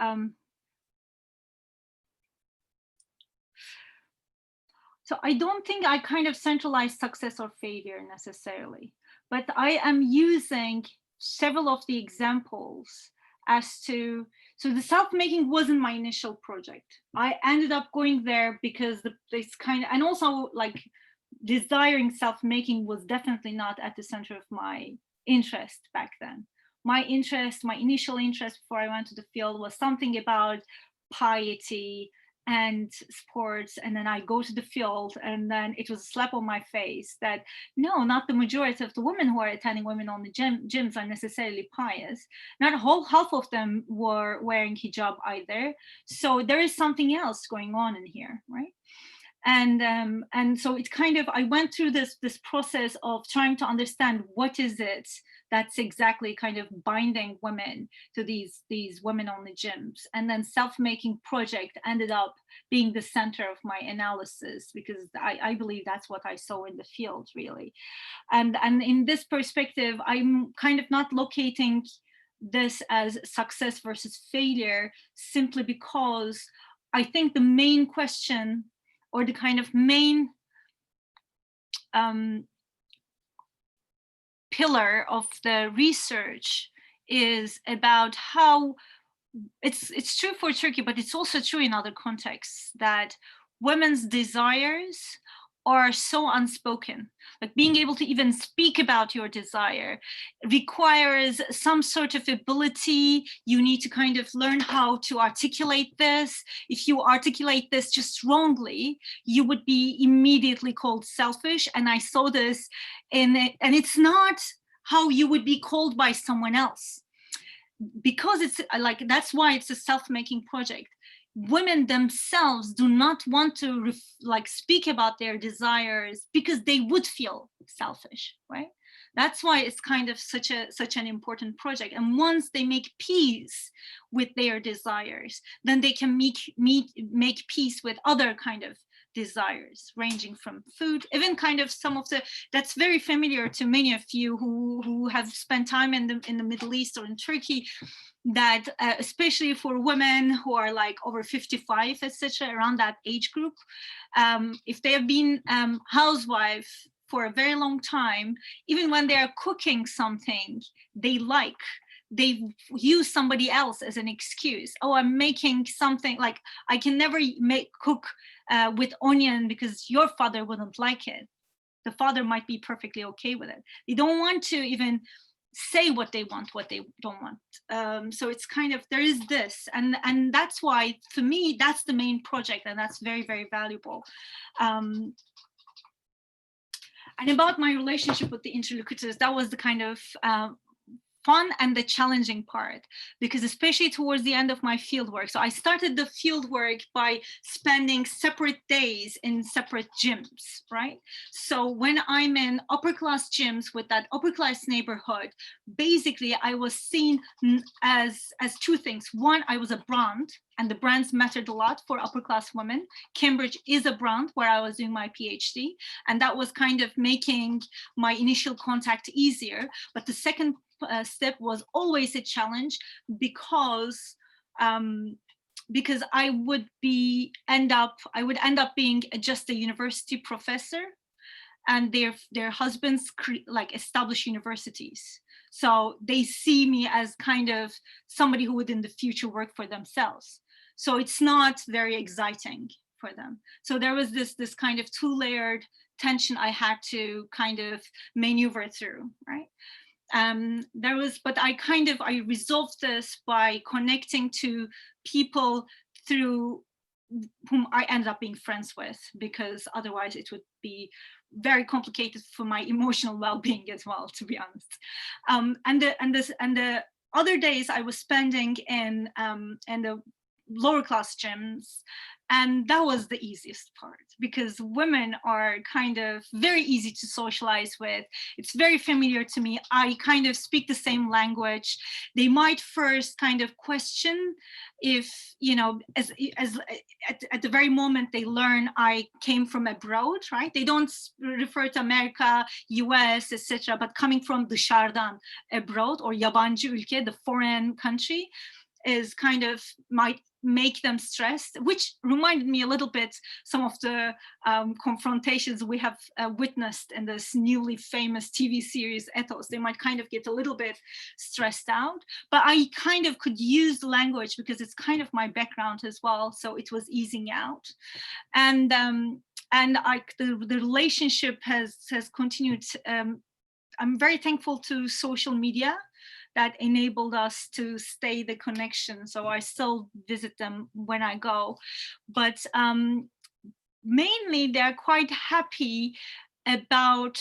so I don't think I kind of centralize success or failure necessarily, but I am using several of the examples as to, so the self-making wasn't my initial project. I ended up going there because this kind of, and also like desiring self-making was definitely not at the center of my interest back then. My interest, my initial interest before I went to the field was something about piety and sports, and then I go to the field and then it was a slap on my face that no, not the majority of the women who are attending women-only gyms are necessarily pious. Not a whole half of them were wearing hijab either. So there is something else going on in here, right? And so it kind of, I went through this process of trying to understand what is it that's exactly kind of binding women to these women-only gyms. And then self-making project ended up being the center of my analysis, because I believe that's what I saw in the field, really. And in this perspective, I'm kind of not locating this as success versus failure, simply because I think the main question, or the kind of main pillar of the research, is about how it's true for Turkey, but it's also true in other contexts, that women's desires are so unspoken. Like being able to even speak about your desire requires some sort of ability. You need to kind of learn how to articulate this. If you articulate this just wrongly, you would be immediately called selfish. And I saw this in it, and it's not how you would be called by someone else, because it's like, that's why it's a self-making project. Women themselves do not want to speak about their desires because they would feel selfish, right? That's why it's kind of such an important project. And once they make peace with their desires, then they can make peace with other kind of desires, ranging from food, even kind of some of the, that's very familiar to many of you who have spent time in the Middle East or in Turkey, that especially for women who are like over 55, etc., around that age group, if they have been housewife for a very long time, even when they are cooking something they like, they use somebody else as an excuse. Oh, I'm making something, like I can never cook with onion because your father wouldn't like it. The father might be perfectly okay with it. They don't want to even say what they want, what they don't want. So it's kind of, there is this, and that's why, for me, that's the main project, and that's very, very valuable. And about my relationship with the interlocutors, that was the kind of fun and the challenging part, because especially towards the end of my fieldwork. So I started the fieldwork by spending separate days in separate gyms, right? So when I'm in upper class gyms with that upper class neighborhood, basically I was seen as two things. One, I was a brand, and the brands mattered a lot for upper class women. Cambridge is a brand where I was doing my PhD, and that was kind of making my initial contact easier. But the second step was always a challenge, because I would end up being just a university professor, and their husbands like establish universities. So they see me as kind of somebody who would in the future work for themselves. So it's not very exciting for them. So there was this kind of two-layered tension I had to kind of maneuver through, right? But I resolved this by connecting to people through whom I ended up being friends with, because otherwise it would be very complicated for my emotional well-being as well, to be honest. And the other days I was spending in the lower class gyms, and that was the easiest part, because women are kind of very easy to socialize with. It's very familiar to me. I kind of speak the same language. They might first kind of question if, at the very moment they learn I came from abroad, right? They don't refer to America, US, etc., but coming from dışarıdan, abroad, or yabancı ülke, the foreign country, is kind of might make them stressed, which reminded me a little bit some of the confrontations we have witnessed in this newly famous TV series Ethos. They might kind of get a little bit stressed out, but I kind of could use the language because it's kind of my background as well, so it was easing out. And the relationship has continued. I'm very thankful to social media that enabled us to stay the connection. So I still visit them when I go, but mainly they're quite happy about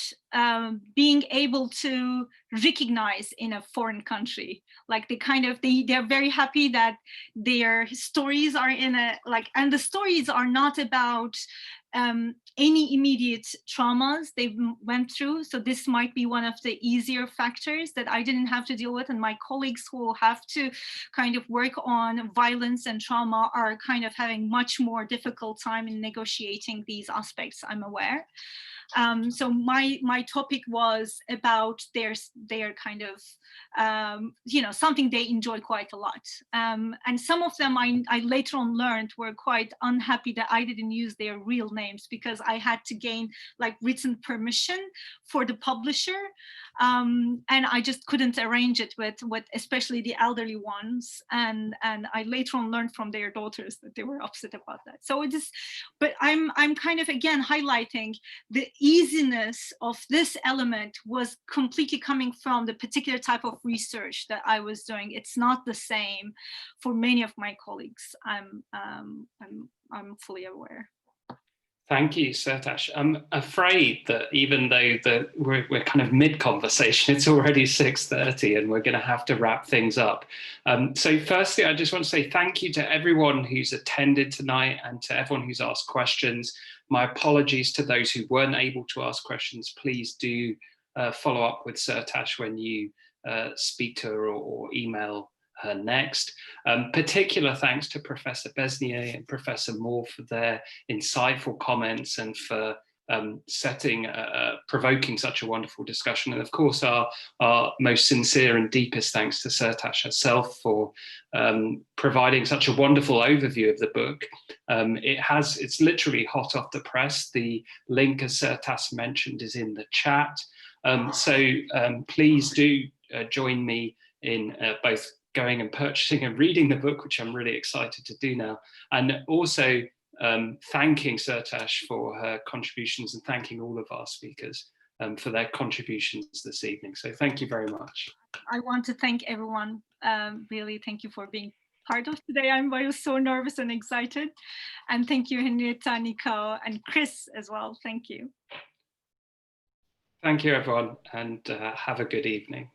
being able to recognize in a foreign country. Like they're very happy that their stories are and the stories are not about any immediate traumas they went through. So this might be one of the easier factors that I didn't have to deal with, and my colleagues who have to kind of work on violence and trauma are kind of having much more difficult time in negotiating these aspects, I'm aware. So my topic was about their kind of something they enjoy quite a lot, and some of them I later on learned were quite unhappy that I didn't use their real names, because I had to gain like written permission for the publisher, and I just couldn't arrange it with especially the elderly ones, and I later on learned from their daughters that they were upset about that. So it is, but I'm kind of again highlighting the easiness of this element was completely coming from the particular type of research that I was doing. It's not the same for many of my colleagues. I'm fully aware. Thank you, Sertaç. I'm afraid that even though we're kind of mid-conversation, it's already 6:30 and we're going to have to wrap things up. So firstly, I just want to say thank you to everyone who's attended tonight and to everyone who's asked questions. My apologies to those who weren't able to ask questions. Please do follow up with Sertaç when you speak to her or email her next. Particular thanks to Professor Besnier and Professor Moore for their insightful comments and for provoking such a wonderful discussion. And of course, our most sincere and deepest thanks to Sertaç herself for providing such a wonderful overview of the book. It's literally hot off the press. The link, as Sertaç mentioned, is in the chat. So please do join me in both going and purchasing and reading the book, which I'm really excited to do now, and also thanking Sertaç for her contributions and thanking all of our speakers for their contributions this evening. So thank you very much. I want to thank everyone. Really, thank you for being part of today. I was so nervous and excited. And thank you, Henrietta, Nico, and Chris as well. Thank you. Thank you, everyone, and have a good evening.